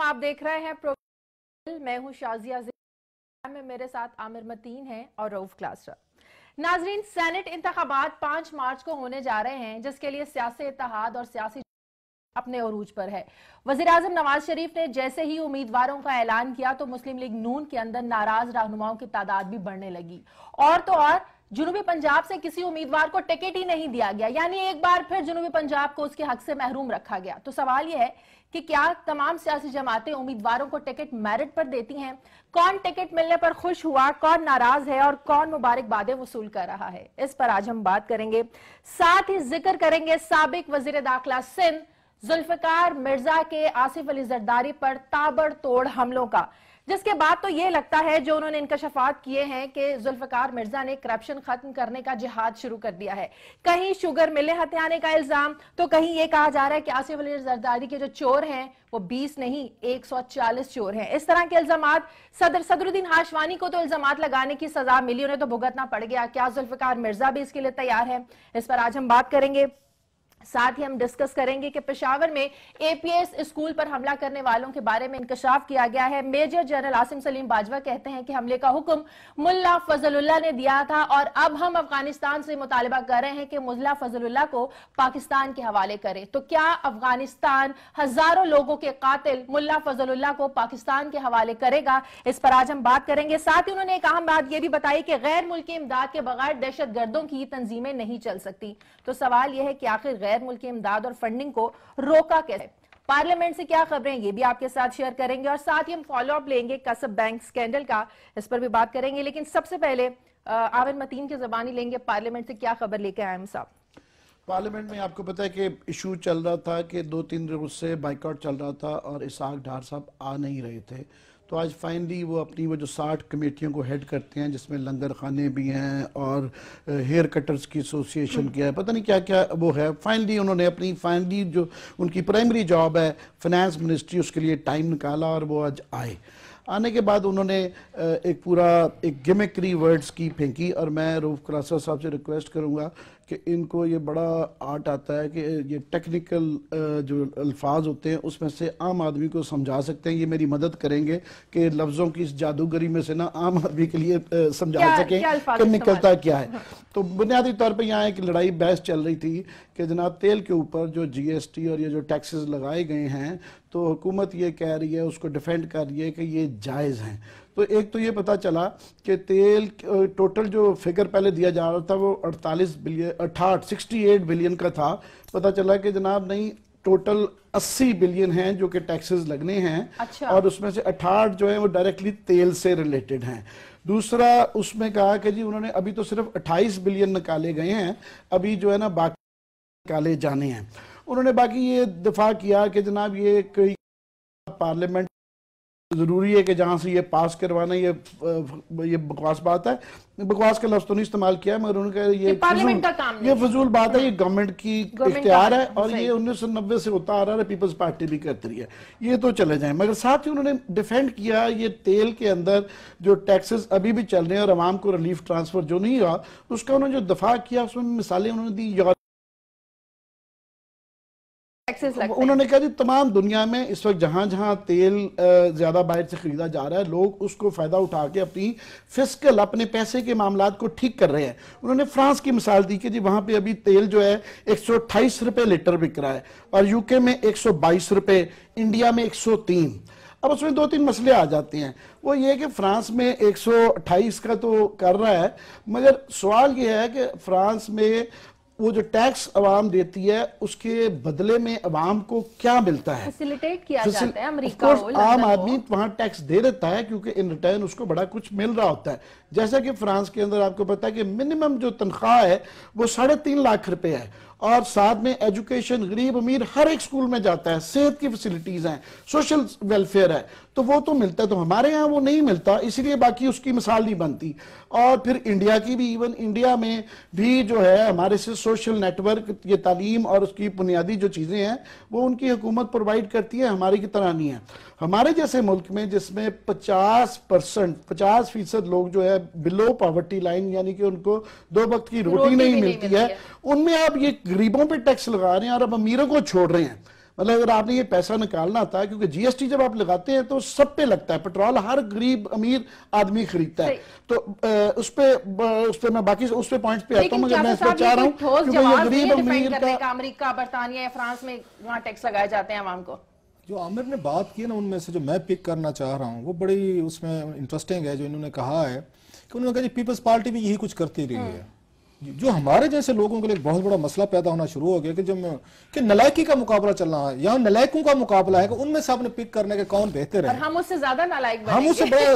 आप देख रहे हैं प्रोग्राम। मैं हूं शाजिया में मेरे साथ आमिर मतीन है और रऊफ क्लासरा। नाजरीन, सेनेट इंतखाबात 5 मार्च को होने जा रहे हैं, जिसके लिए सियासी इत्तेहाद और सियासी अपने उरूज पर है। वजीर आजम नवाज शरीफ ने जैसे ही उम्मीदवारों का ऐलान किया तो मुस्लिम लीग नून के अंदर नाराज रहनुमाओं की तादाद भी बढ़ने लगी। और तो और जुनूबी पंजाब से किसी उम्मीदवार को टिकट ही नहीं दिया गया, यानी एक बार फिर जुनूबी पंजाब को उसके हक से महरूम रखा गया। तो सवाल यह है कि क्या तमाम सियासी जमातें उम्मीदवारों को टिकट मेरिट पर देती हैं? कौन टिकट मिलने पर खुश हुआ, कौन नाराज है और कौन मुबारकबादें वसूल कर रहा है, इस पर आज हम बात करेंगे। साथ ही जिक्र करेंगे साबिक वजीर दाखिला सिंध जुल्फिकार मिर्जा के आसिफ अली जरदारी पर ताबड़तोड़ हमलों का, जिसके बाद तो ये लगता है जो उन्होंने इंकशाफात किए हैं कि जुल्फिकार मिर्जा ने करप्शन खत्म करने का जिहाद शुरू कर दिया है। कहीं शुगर मिलें हथियाने का इल्जाम, तो कहीं ये कहा जा रहा है कि आसिफ अली जरदारी के जो चोर हैं वो 20 नहीं 140 चोर हैं। इस तरह के इल्जामात सदरुद्दीन हाशवानी को तो इल्जामात लगाने की सजा मिली, उन्हें तो भुगतना पड़ गया। क्या जुल्फिकार मिर्जा भी इसके लिए तैयार है? इस पर आज हम बात करेंगे। साथ ही हम डिस्कस करेंगे कि पेशावर में एपीएस स्कूल पर हमला करने वालों के बारे में इंकशाफ किया गया है। मेजर जनरल आसिम सलीम बाजवा कहते हैं कि हमले का हुक्म मुल्ला फजलुल्लाह ने दिया था और अब हम अफगानिस्तान से मुतालबा कर रहे हैं कि मुल्ला फजलुल्लाह को पाकिस्तान के हवाले करे। तो क्या अफगानिस्तान हजारों लोगों के कातिल मुल्ला फजलुल्लाह को पाकिस्तान के हवाले करेगा? इस पर आज हम बात करेंगे। साथ ही उन्होंने एक अहम बात यह भी बताई कि गैर मुल्की इमदाद के बगैर दहशत गर्दों की तंजीमें नहीं चल सकती। तो सवाल यह है कि आखिर गैर मुल्की इमदाद और फंडिंग को रोका कैसे? पार्लियामेंट से क्या खबरें, ये भी आपके साथ शेयर करेंगे। और साथ ही हम फॉलो अप लेंगे कसब बैंक स्कैंडल का, इस पर भी बात करेंगे। लेकिन सबसे पहले आमिर मतीन की जबानी लेंगे। पार्लियामेंट से क्या खबर लेकर आए हम साहब? पार्लियामेंट में आपको पता है कि इशू चल रहा था कि 2-3 रोज से बाइकआउट चल रहा था और इसहाक डार साहब आ नहीं रहे थे। तो आज फाइनली वो अपनी वो जो 60 कमेटियों को हेड करते हैं, जिसमें लंगर खाने भी हैं और हेयर कटर्स की एसोसिएशन क्या है, पता नहीं क्या क्या वो है, फाइनली उन्होंने अपनी जो उनकी प्राइमरी जॉब है फाइनेंस मिनिस्ट्री, उसके लिए टाइम निकाला और वो आज आए। आने के बाद उन्होंने एक गिमिक्री वर्ड्स की फेंकी। और मैं रऊफ क्लासरा साहब से रिक्वेस्ट करूंगा कि इनको ये बड़ा आर्ट आता है कि ये टेक्निकल जो अल्फाज होते हैं उसमें से आम आदमी को समझा सकते हैं। ये मेरी मदद करेंगे कि लफ्ज़ों की इस जादूगरी में से ना आम आदमी के लिए समझा सकें कि निकलता क्या है। तो बुनियादी तौर पे यहाँ एक लड़ाई बहस चल रही थी कि जनाब तेल के ऊपर जो जीएसटी और ये जो टैक्सेस लगाए गए हैं, तो हुकूमत ये कह रही है, उसको डिफेंड कर रही है कि ये जायज़ हैं। तो एक तो ये पता चला कि तेल टोटल जो फिगर पहले दिया जा रहा था वो 68 बिलियन का था। पता चला कि जनाब नहीं, टोटल 80 बिलियन हैं जो कि टैक्सेस लगने हैं। अच्छा। और उसमें से 68 जो है वो डायरेक्टली तेल से रिलेटेड हैं। दूसरा उसमें कहा कि जी उन्होंने अभी तो सिर्फ 28 बिलियन निकाले गए हैं, अभी जो है ना बाकी निकाले जाने हैं। उन्होंने बाकी ये दफा किया कि जनाब ये कोई पार्लियामेंट जरूरी है कि जहां से ये पास करवाना, ये बकवास बात है। बकवास का लफ्ज तो नहीं इस्तेमाल किया, मगर उन्होंने कहा ये फजूल बात है, ये गवर्नमेंट की इख्तियार है और ये 1990 से होता आ रहा है, पीपल्स पार्टी भी करती रही है, ये तो चले जाए। मगर साथ ही उन्होंने डिफेंड किया ये तेल के अंदर जो टैक्सेस अभी भी चल रहे हैं और आवाम को रिलीफ ट्रांसफर जो नहीं हुआ, उसका उन्होंने जो दफा किया उसमें मिसालें उन्होंने दी। उन्होंने कहा जी तमाम दुनिया में इस वक्त जहां जहां तेल ज्यादा बाहर से खरीदा जा रहा है, लोग उसको फायदा उठा के अपनी फिस्कल अपने पैसे के मामलात को ठीक कर रहे हैं। उन्होंने फ्रांस की मिसाल दी कि जी वहां पे अभी तेल जो है 128 रुपए लीटर बिक रहा है और यूके में 122 रुपए, इंडिया में 103। अब उसमें 2-3 मसले आ जाते हैं। वो ये कि फ्रांस में 128 का तो कर रहा है, मगर सवाल ये है कि फ्रांस में वो जो टैक्स अवाम देती है उसके बदले में अवाम को क्या मिलता है? फैसिलिटेट किया जाता है अमेरिका आम आदमी वहां टैक्स दे देता है क्योंकि इन रिटर्न उसको बड़ा कुछ मिल रहा होता है। जैसा कि फ्रांस के अंदर आपको पता है कि मिनिमम जो तनख्वाह है वो 3.5 लाख रुपए है और साथ में एजुकेशन गरीब अमीर हर एक स्कूल में जाता है, सेहत की फैसिलिटीज हैं, सोशल वेलफेयर है, तो वो तो मिलता है। तो हमारे यहाँ वो नहीं मिलता, इसीलिए बाकी उसकी मिसाल नहीं बनती। और फिर इंडिया की भी, इवन इंडिया में भी जो है हमारे से सोशल नेटवर्क, ये तालीम और उसकी बुनियादी जो चीज़ें हैं वो उनकी हुकूमत प्रोवाइड करती है, हमारी की तरह नहीं है। हमारे जैसे मुल्क में जिसमें 50% लोग जो है बिलो पॉवर्टी लाइन, यानी कि उनको 2 वक्त की रोटी नहीं मिलती है, उनमें आप ये गरीबों पे टैक्स लगा रहे हैं और अब अमीरों को छोड़ रहे हैं। मतलब अगर आपने ये पैसा निकालना था, क्योंकि जीएसटी जब आप लगाते हैं तो सब पे लगता है, पेट्रोल हर गरीब अमीर आदमी खरीदता है, तो उस पे मैं बाकी उस पे पॉइंट्स पे आता हूँ, मगर मैं इस पे चाह रहा हूँ क्योंकि ये गरीब अमीर का अमेरिका, बर्तानिया या फ्रांस में वहाँ टैक्स लगाए जाते हैं आवाम को। जो आमिर ने बात की ना, उनमें से जो मैं पिक करना चाह रहा हूँ वो बड़ी उसमें इंटरेस्टिंग है। जो इन्होंने कहा है कि उन्होंने कहा पीपल्स पार्टी भी यही कुछ करती रही है। जो हमारे जैसे लोगों के लिए एक बहुत बड़ा मसला पैदा होना शुरू हो गया कि जब कि नलायकी का मुकाबला चल रहा है, यहाँ नलायकों का मुकाबला है कि उनमें से आपने पिक करने के कौन बेहतर है। हम उससे ज्यादा नालायक हम उससे बड़ा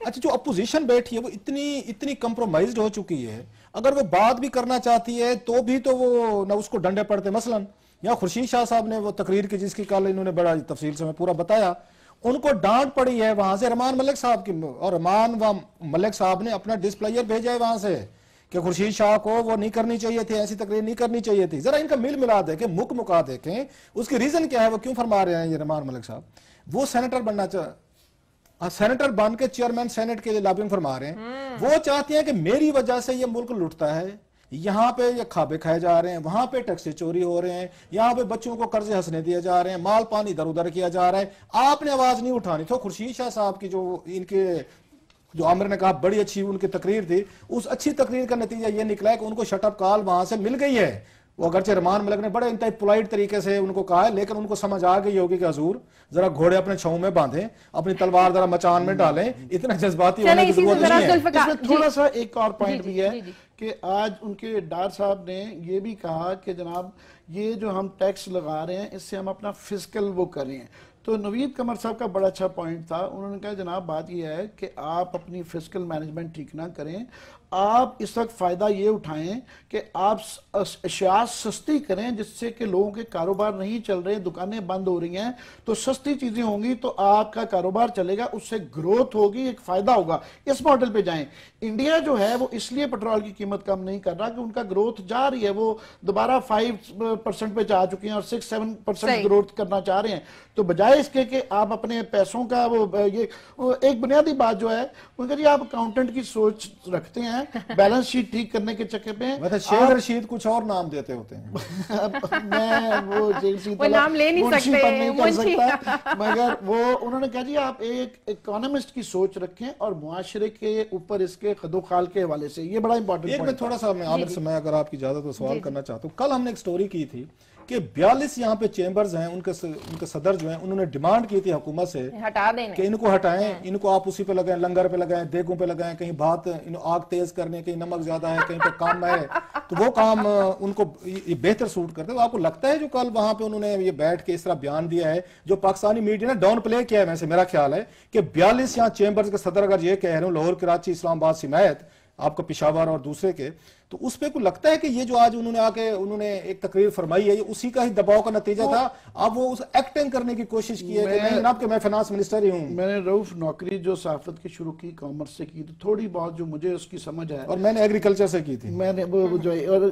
अच्छा, जो अपोजिशन बैठी है वो इतनी कंप्रोमाइज्ड हो चुकी है, अगर वो बात भी करना चाहती है तो भी तो वो ना उसको डंडे पड़ते। मसलन यहाँ खुर्शीद शाह साहब ने वो तकरीर की, जिसकी कल इन्होंने बड़ा तफसील से मैं पूरा बताया, उनको डांट पड़ी है वहां से रमान मलिक साहब की, और रमान व मलिक साहब ने अपना डिस्प्लेयर भेजा है वहां से कि खुर्शीद शाह को वो नहीं करनी चाहिए थी, ऐसी तकरीर नहीं करनी चाहिए थी। जरा इनका मिल मिला देखें, मुक मुका देखें, उसकी रीजन क्या है, वो क्यों फरमा रहे हैं ये रमान मलिक साहब। वो सेनेटर बनना सेनेटर बन के चेयरमैन सेनेट के लिए लॉबिंग फरमा रहे हैं। वो चाहती हैं कि मेरी वजह से ये मुल्क लुटता है, यहाँ पे ये खाबे खाए जा रहे हैं, वहां पे टैक्स चोरी हो रहे हैं, यहाँ पे बच्चों को कर्जे हंसने दिए जा रहे हैं, माल पानी इधर उधर किया जा रहा है, आपने आवाज नहीं उठानी। तो खुर्शीद शाह साहब की जो आमिर ने कहा बड़ी अच्छी उनकी तकरीर थी, उस अच्छी तकरीर का नतीजा ये निकला है कि उनको शटअप कॉल वहां से मिल गई है। वो अगरचे रमान मलिक ने बड़े इंतहाई पोलाइट तरीके से उनको कहा है, लेकिन उनको समझ आ गई होगी कि हजूर जरा घोड़े अपने छाऊ में बांधें, अपनी तलवार जरा मचान में डालें, इतना जज्बाती होने की जरूरत नहीं है। इसमें थोड़ा सा एक और पॉइंट भी है कि आज उनके डार साहब ने ये भी कहा कि जनाब ये जो हम टैक्स लगा रहे हैं इससे हम अपना फिजिकल वो कर रहे हैं। तो नवीद कमर साहब का बड़ा अच्छा पॉइंट था, उन्होंने कहा जनाब बात यह है कि आप अपनी फिजिकल मैनेजमेंट ठीक ना करें, आप इस वक्त फ़ायदा ये उठाएं कि आप अशिया सस्ती करें जिससे कि लोगों के कारोबार नहीं चल रहे, दुकानें बंद हो रही हैं, तो सस्ती चीज़ें होंगी तो आपका कारोबार चलेगा, उससे ग्रोथ होगी, एक फ़ायदा होगा। इस मॉडल पे जाएं। इंडिया जो है वो इसलिए पेट्रोल की कीमत कम नहीं कर रहा कि उनका ग्रोथ जा रही है, वो दोबारा 5% पे जा चुके हैं और 6-7% ग्रोथ करना चाह रहे हैं। तो बजाय इसके कि आप अपने पैसों का ये एक बुनियादी बात जो है उनका जी आप अकाउंटेंट की सोच रखते हैं बैलेंस शीट ठीक करने के चक्कर में, शेख रशीद कुछ और नाम देते होते हैं मैं वो नाम ले नहीं सकते नहीं कर सकता, मगर वो उन्होंने कहा जी आप एक इकोनॉमिस्ट की सोच रखें और मुआशरे के ऊपर इसके खदोखाल के हवाले से, ये बड़ा इंपॉर्टेंट पॉइंट। थोड़ा सा मैं आमिर से, मैं अगर आपकी इजाजत तो सवाल करना चाहता हूँ। कल हमने एक स्टोरी की थी कि 42 यहाँ पे चेंबर्स हैं, उनके सदर जो हैं उन्होंने डिमांड की थी हुकूमत से हटा देने कि इनको हटाएं, इनको आप उसी पे लगाएं, लंगर पे लगाएं, देगों पे लगाएं, कहीं भात आग तेज करने, कहीं नमक ज्यादा है, कहीं पे काम है, तो वो काम उनको ये बेहतर सूट करते। तो आपको लगता है जो कल वहां पे उन्होंने ये बैठ के इस तरह बयान दिया है, जो पाकिस्तानी मीडिया ने डाउन प्ले किया है, वैसे मेरा ख्याल है कि 42 यहाँ चेंबर्स के सदर अगर ये कह रहे हो लाहौर, कराची, इस्लामाबाद, सिमायत, आपका पिशावर और दूसरे के, तो उस पे को लगता है कि ये जो आज उन्होंने आके उन्होंने एक तकरीर फरमाई है, ये उसी का ही दबाव का नतीजा था। अब वो उस एक्टिंग करने की कोशिश की है कि नहीं जनाब कि मैं फाइनेंस मिनिस्टर ही हूँ। मैंने रऊफ नौकरी जो सहाफत की शुरू की, कॉमर्स से की, तो थोड़ी बहुत जो मुझे उसकी समझ है, और मैंने एग्रीकल्चर से की थी, मैंने वो जो और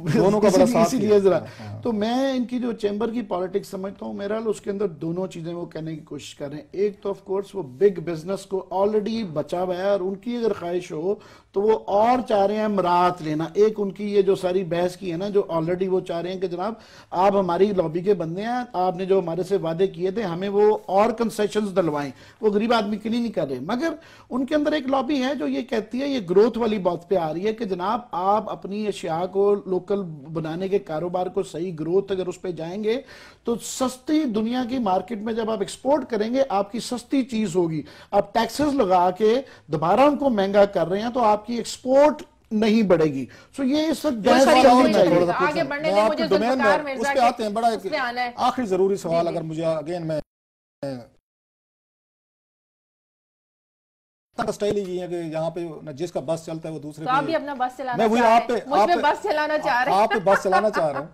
दोनों का बड़ा साथ इसीलिए जरा तो मैं इनकी जो चैम्बर की पॉलिटिक्स समझता हूँ, मेरा उसके अंदर दोनों चीजें वो कहने की कोशिश कर रहे हैं। एक तो ऑफ कोर्स वो बिग बिजनेस को ऑलरेडी बचा हुआ है और उनकी अगर ख्वाहिश हो तो वो और चाह रहे हैं मराहत लेना। एक उनकी ये जो सारी बहस की है ना, जो ऑलरेडी वो चाह रहे हैं कि जनाब आप हमारी लॉबी के बंदे हैं, आपने जो हमारे से वादे किए थे हमें वो और कंसेशंस दिलवाएं, वो गरीब आदमी के लिए नहीं कर रहे। मगर उनके अंदर एक लॉबी है जो ये कहती है, ये ग्रोथ वाली बात पे आ रही है कि जनाब आप अपनी अशिया को लोकल बनाने के कारोबार को सही ग्रोथ अगर उस पर जाएंगे तो सस्ती दुनिया की मार्केट में जब आप एक्सपोर्ट करेंगे आपकी सस्ती चीज होगी। आप टैक्सेस लगा के दोबारा उनको महंगा कर रहे हैं तो आपकी एक्सपोर्ट नहीं बढ़ेगी। सो ये इस वक्त आगे बढ़ने दें, मुझे जुल्फ़िकार मिर्ज़ा उस पे आते हैं। बड़ा आखिरी जरूरी सवाल, अगर मुझे अगेन मैं स्टाइल ही है कि यहाँ पे जिसका बस चलता है वो दूसरे, तो आप भी अपना बस चलाना, मैं वही आप पे बस चलाना चाह रहे हैं, आप पे बस चलाना चाह रहा हूँ।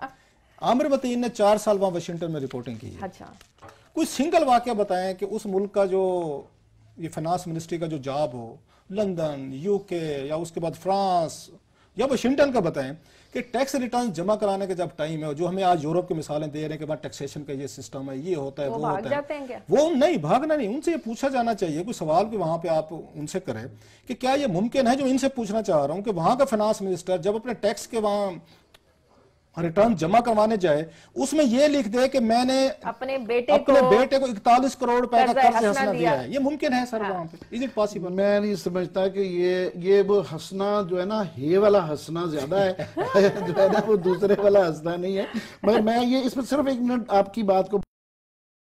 आमिर मतीन ने 4 साल वहां वाशिंगटन में रिपोर्टिंग की है। अच्छा, कोई सिंगल वाकया बताएं कि उस मुल्क का जो ये फाइनेंस मिनिस्ट्री का जो जॉब हो, लंदन, यूके या उसके बाद फ्रांस या वाशिंगटन का बताएं कि टैक्स रिटर्न जमा कराने का जब टाइम है, जो हमें आज यूरोप की मिसालें दे रहे हैं कि वहाँ टैक्सेशन का ये सिस्टम है, ये होता है, वो होता है, वो नहीं भागना नहीं, उनसे ये पूछा जाना चाहिए। कोई सवाल भी वहां पे आप उनसे करें कि क्या ये मुमकिन है, जो इनसे पूछना चाह रहा हूं कि वहां का फाइनेंस मिनिस्टर जब अपने टैक्स के वहां रिटर्न जमा करवाने जाए, उसमें ये लिख दे कि मैंने अपने बेटे को 41 करोड़ रुपए का कर्ज हंसना दिया है। ये मुमकिन है सर? वहां पे इज इट पॉसिबल? मैं नहीं समझता कि ये वो हंसना जो है ना, हे वाला हंसना ज्यादा है जो है ना, वो दूसरे वाला हंसना नहीं है। मगर मैं ये इसमें सिर्फ एक मिनट आपकी बात को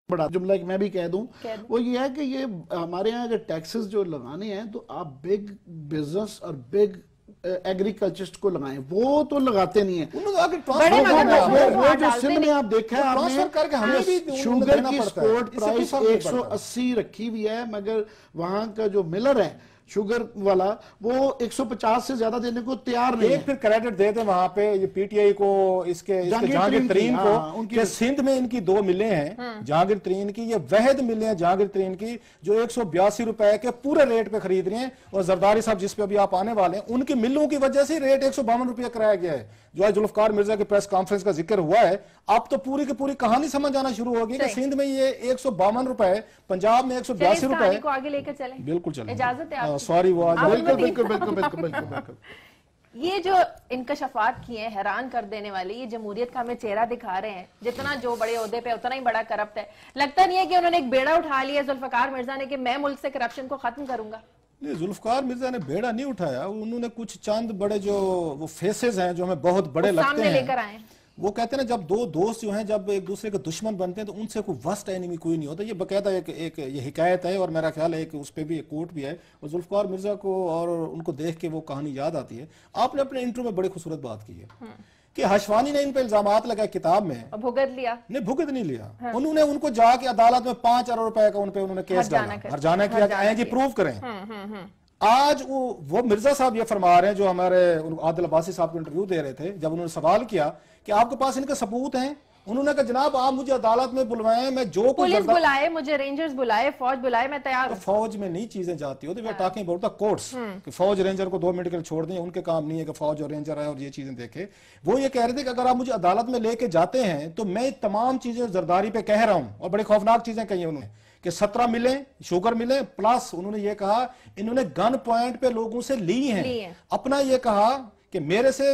बड़ा जुमला मैं भी कह दूं, वो ये है कि ये हमारे यहाँ अगर टैक्सेस जो लगाने हैं तो आप बिग बिजनेस और बिग एग्रीकल्चरिस्ट को लगाएं, वो तो लगाते नहीं है। वो जो सिंध में आप देखा है आपने, हमें भी शुगर की स्पोर्ट प्राइस 180 रखी हुई है, मगर वहां का जो मिलर है शुगर वाला वो 150 से ज्यादा देने को तैयार नहीं है। फिर क्रेडिट देते हैं वहां पे ये पीटीआई को, इसके जहांगीर तरीन को, कि सिंध में इनकी 2 मिलें हैं जहांगीर तरीन की, ये वहद मिलें हैं जहांगीर तरीन की जो 182 रुपए के पूरे रेट पे खरीद रहे हैं। और जरदारी साहब जिस पे अभी आप आने वाले हैं, उनकी मिलों की वजह से रेट 152 रुपये कराया गया है। जो आज जुल्फकार मिर्जा की प्रेस कॉन्फ्रेंस का जिक्र हुआ है, अब तो पूरी की पूरी कहानी समझ आना शुरू होगी कि सिंध में ये 152 रुपए, पंजाब में 182 रुपए को आगे लेकर चलें। बिल्कुल चलें, इजाजत है? सॉरी वो आज बिल्कुल। ये जो इंकशाफात किए हैं हैरान कर देने वाली, ये जमहूरियत का हमें चेहरा दिखा रहे हैं। जितना जो बड़े ओहदे पे उतना ही बड़ा करप्ट है। लगता नहीं है कि उन्होंने एक बेड़ा उठा लिया जुल्फकार मिर्जा ने कि मैं मुल्क से करप्शन को खत्म करूंगा? नहीं, जुल्फकार मिर्जा ने बेड़ा नहीं उठाया, उन्होंने कुछ चंद बड़े जो वो फेसेस हैं जो हमें बहुत बड़े लगते हैं लेकर आए। वो कहते हैं ना, जब दो दोस्त जो हैं जब एक दूसरे के दुश्मन बनते हैं तो उनसे कोई वर्स्ट एनिमी कोई नहीं होता। ये बकायदा एक ये हिकायत है और मेरा ख्याल है कि उस पर भी एक कोट भी है। और जुल्फकार मिर्जा को और उनको देख के वो कहानी याद आती है। आपने अपने इंटरव्यू में बड़ी खूबसूरत बात की है कि हशवानी ने इन पर इल्जामात लगाए किताब में, भुगत लिया? नहीं, भुगत नहीं लिया। उन्होंने उनको जाके अदालत में 5 अरब रुपए का उन्होंने केस डाला, हरजाना किया कि आए जी प्रूव करें। आज वो मिर्जा साहब ये फरमा रहे हैं, जो हमारे आदिल अब्बासी साहब को इंटरव्यू दे रहे थे, जब उन्होंने सवाल किया कि आपके पास इनके सबूत हैं, उन्होंने कहा जनाब आप मुझे अदालत में बुलवाएं, मैं जो पुलिस बुलाए, मुझे रेंजर्स बुलाए, फौज बुलाए, मैं तैयार हूं। फौज में नई चीजें जाती होती है, टॉकिंग अबाउट द कोर्ट्स, कि फौज रेंजर को 2 मिनट के लिए छोड़ दें, उनके काम नहीं है कि फौज और रेंजर है और ये चीजें देखे। वो ये कह रहे थे कि अगर आप मुझे अदालत में लेके जाते हैं तो मैं तमाम चीजें जरदारी पे कह रहा हूं, और बड़ी खौफनाक चीजें कही उन्होंने कि 17 मिले, शुगर मिले, प्लस उन्होंने ये कहा इन्होंने गन पॉइंट पे लोगों से ली हैं। अपना ये कहा कि मेरे से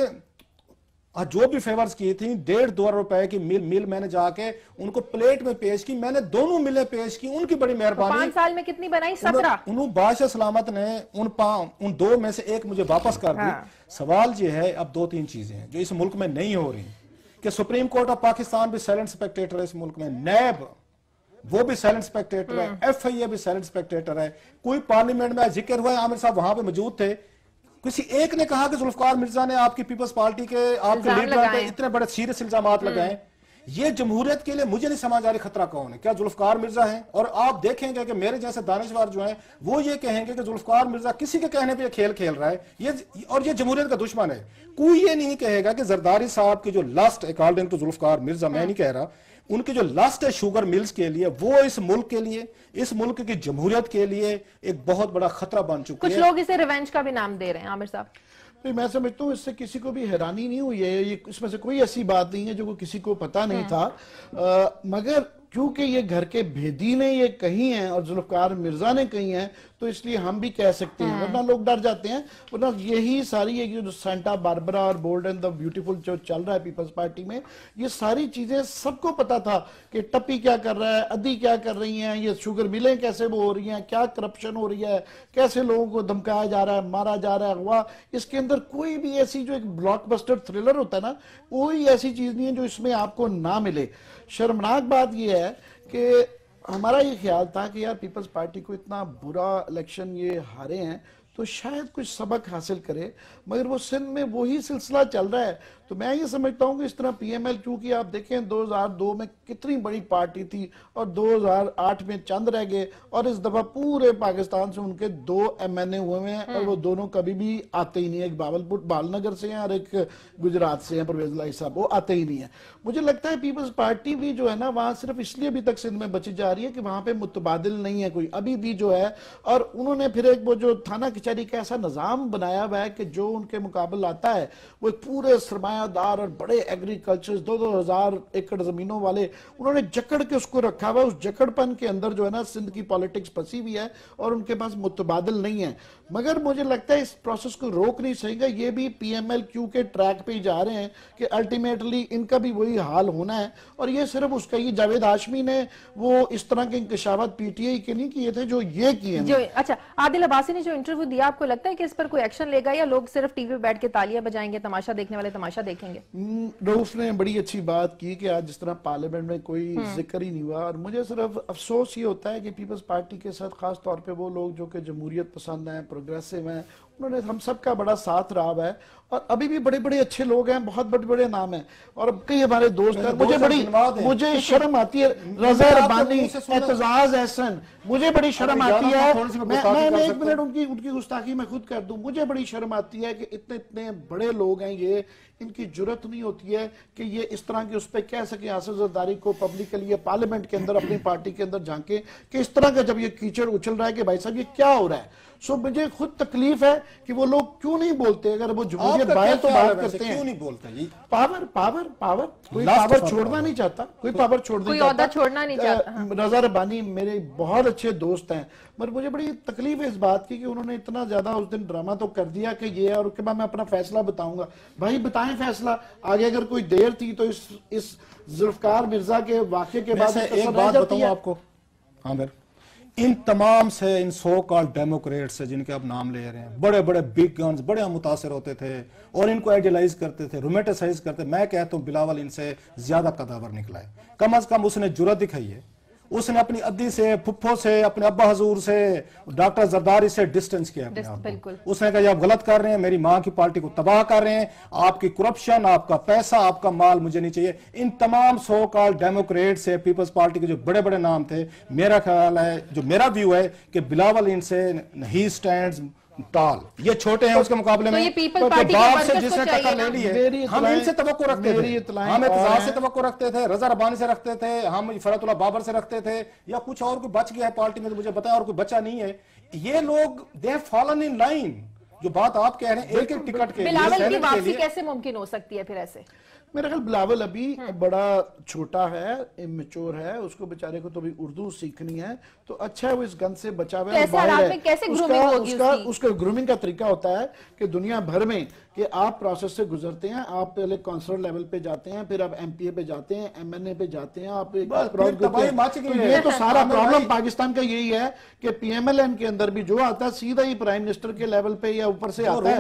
जो भी फेवर्स की थी 1.5-2 अरब रुपए की मिल मैंने जाके उनको प्लेट में पेश की, मैंने दोनों मिलें पेश की, उनकी बड़ी मेहरबानी। 5 साल में कितनी बनाई? 17। उन्होंने बादशाह सलामत ने उन 2 में से एक मुझे वापस कर दी। सवाल ये है, अब 2-3 चीजें हैं जो इस मुल्क में नहीं हो रही, कि सुप्रीम कोर्ट ऑफ पाकिस्तान भी साइलेंट स्पेक्टेटर है इस मुल्क में, नैब वो भी साइलेंट स्पेक्टेटर है, FIA भी साइलेंट स्पेक्टेटर है। कोई पार्लियामेंट में जिक्र हुआ है, आमिर साहब वहां पे मौजूद थे, किसी एक ने कहा कि जुल्फकार मिर्जा ने आपकी पीपल्स पार्टी के आपके लीडर पे इतने बड़े सीरियस इल्जामात लगाए। ये जमहूरियत के लिए मुझे नहीं समझ आ रही खतरा कौन है, क्या जुल्फकार मिर्जा है? और आप देखेंगे कि मेरे जैसे दानिशवार जो हैं वो ये कहेंगे कि जुल्फकार मिर्जा किसी के कहने पे खेल खेल रहा है, ये जमहूरियत का दुश्मन है। कोई ये नहीं कहेगा कि जरदारी साहब की जो last according to Zulfiqar Mirza, मैं नहीं कह रहा, उनकी जो लास्ट है शुगर मिल्स के लिए, वो इस मुल्क के लिए, इस मुल्क की जमहूरियत के लिए एक बहुत बड़ा खतरा बन चुकी है। कुछ लोग इसे रिवेंज का भी नाम दे रहे हैं आमिर साहब। नहीं, मैं समझता हूँ इससे किसी को भी हैरानी नहीं हुई है, ये इसमें से कोई ऐसी बात नहीं है जो किसी को पता नहीं था। मगर क्योंकि ये घर के भेदी ने ये कही हैं और जुल्फकार मिर्जा ने कही हैं, तो इसलिए हम भी कह सकते हैं, वरना लोग डर जाते हैं। वरना यही सारी ये जो सेंटा बारबरा और बोल्ड एंड द ब्यूटीफुल जो चल रहा है पीपल्स पार्टी में, ये सारी चीजें सबको पता था कि टप्पी क्या कर रहा है, अदी क्या कर रही हैं, ये शुगर मिलें कैसे वो हो रही हैं, क्या करप्शन हो रही है, कैसे लोगों को धमकाया जा रहा है, मारा जा रहा है, हुआ। इसके अंदर कोई भी ऐसी जो एक ब्लॉकबस्टर थ्रिलर होता है ना, कोई ऐसी चीज नहीं है जो इसमें आपको ना मिले। शर्मनाक बात यह है कि हमारा ये ख्याल था कि यार पीपल्स पार्टी को इतना बुरा इलेक्शन ये हारे हैं तो शायद कुछ सबक हासिल करे, मगर वो सिंध में वही सिलसिला चल रहा है। तो मैं ये समझता हूँ कि इस तरह PML, क्योंकि आप देखें 2002 में कितनी बड़ी पार्टी थी और 2008 में चंद रह गए, और इस दफा पूरे पाकिस्तान से उनके 2 MNA हुए हैं और वो दोनों कभी भी आते ही नहीं है। एक बालनगर से हैं और एक गुजरात से हैं, परवेज लाई साहब, वो आते ही नहीं है। मुझे लगता है पीपल्स पार्टी भी जो है ना, वहां सिर्फ इसलिए अभी तक सिंध में बची जा रही है कि वहां पे मुतबादिल नहीं है कोई अभी भी जो है। और उन्होंने फिर एक वो जो था ना कि कचहरी का ऐसा निज़ाम बनाया हुआ है कि जो उनके मुकाबले आता है वो एक पूरे सरमायादार और बड़े एग्रीकल्चर 2,000 एकड़ ज़मीनों वाले उन्होंने जकड़ के उसको रखा हुआ है। उस जकड़पन के अंदर जो है ना सिंध की पॉलिटिक्स फंसी हुई है और उनके पास मुतबादिल नहीं है। मगर मुझे लगता है इस प्रोसेस को रोक नहीं सकेगा। ये भी PMLQ के ट्रैक पे ही जा रहे हैं कि अल्टीमेटली इनका भी वही हाल होना है। और ये सिर्फ उसका ही जावेद हाशमी ने वो इस तरह के इंकशाफात PTI के नहीं किए थे जो ये किए जो अच्छा आदिल अब्बासी ने जो इंटरव्यू दिया, आपको लगता है कि इस पर कोई एक्शन लेगा या लोग सिर्फ टीवी पे बैठ के तालियां बजाएंगे, तमाशा देखने वाले तमाशा देखेंगे? रऊफ ने बड़ी अच्छी बात की कि आज जिस तरह पार्लियामेंट में कोई जिक्र ही नहीं हुआ। और मुझे सिर्फ अफसोस ये होता है कि पीपल्स पार्टी के साथ खास तौर पे वो लोग जो कि जमहूरियत पसंद हैं, प्रोग्रेसिव हैं, उन्होंने हम सबका बड़ा साथ रहा है। और अभी भी बड़े बड़े अच्छे लोग हैं, बहुत बड़े बड़े नाम हैं और कई हमारे दोस्त हैं। मुझे शर्म आती है, रजा रब्बानी, एतजाज एहसन, मुझे बड़ी शर्म आती है। मैं 1 मिनट उनकी गुस्ताखी मैं खुद कर दूं। मुझे बड़ी शर्म आती है कि इतने इतने बड़े लोग हैं ये, इनकी जुर्रत नहीं होती है कि ये इस तरह की उस पर कह सके आसिफ जरदारी को पब्लिकली या पार्लियामेंट के अंदर अपनी पार्टी के अंदर झांके कि इस तरह का जब ये कीचड़ उछल रहा है कि भाई साहब ये क्या हो रहा है। सो मुझे खुद तकलीफ है कि वो लोग क्यों नहीं बोलते। अगर वो जमहूरियत बाय तो बात करते हैं, क्यों नहीं बोलते? पावर पावर पावर कोई पावर छोड़ना नहीं चाहता, कोई पावर छोड़ना नहीं चाहता। रजा रब्बानी मेरे बहुत अच्छे दोस्त हैं, मगर मुझे बड़ी तकलीफ है इस बात की कि उन्होंने इतना ज्यादा उस दिन ड्रामा तो कर दिया कि ये, और उसके बाद मैं अपना फैसला बताऊंगा। भाई बताएं फैसला आगे। अगर कोई देर थी तो इस जुल्फकार मिर्जा के वाकये के बाद एक बात बताऊं आपको, हाँ इन तमाम से, इन सो कॉल्ड डेमोक्रेट्स से जिनके आप नाम ले रहे हैं, बड़े बड़े बिग गन्स बड़े मुतासिर होते थे और इनको आइडियलाइज करते थे, रोमेटिसाइज करते। मैं कहता हूं बिलावल इनसे ज्यादा कदावर निकला है। कम अज कम उसने जुर्रत दिखाई है, उसने अपनी अद्दी से, फुफ्फो से, अपने अब्बा हजूर से, डॉक्टर जरदारी से डिस्टेंस किया अपने आप को। उसने कहा आप गलत कर रहे हैं, मेरी मां की पार्टी को तबाह कर रहे हैं, आपकी करप्शन, आपका पैसा, आपका माल मुझे नहीं चाहिए। इन तमाम सो कॉल्ड डेमोक्रेट से, पीपल्स पार्टी के जो बड़े बड़े नाम थे, मेरा ख्याल है, जो मेरा व्यू है कि बिलावल इनसे ही स्टैंड्स टाल, ये छोटे हैं उसके मुकाबले में। तो ये पीपल पार्टी से जिसने टक्कर ले ली है, हम इनसे तवक्को रखते थे, हम इत्तेजाज से तवक्को रखते थे, रजा रब्बानी से रखते थे, हम फरतुल्लाह बाबर से रखते थे, या कुछ और कोई बच गया है पार्टी में तो मुझे बताया, और कोई बचा नहीं है। ये लोग they have fallen in line. जो बात आप कह रहे हैं एक एक टिकट के लिए, बिलावल की वापसी कैसे मुमकिन हो सकती है फिर ऐसे? मेरा ख्याल बिलावल अभी बड़ा छोटा है, इमेच्योर है, उसको बेचारे को तो अभी उर्दू सीखनी है, तो अच्छा है वो इस गन से बचा हुआ है। उसका ग्रूमिंग का तरीका होता है कि दुनिया भर में कि आप प्रोसेस से गुजरते हैं, आप पहले काउंसलर लेवल पे जाते हैं, फिर आप MPA पे जाते हैं, MNA पे जाते हैं, आप ये तो सारा प्रॉब्लम पाकिस्तान का यही है कि PMLN के अंदर भी जो आता है सीधा ही प्राइम मिनिस्टर के लेवल पे या ऊपर से आता है।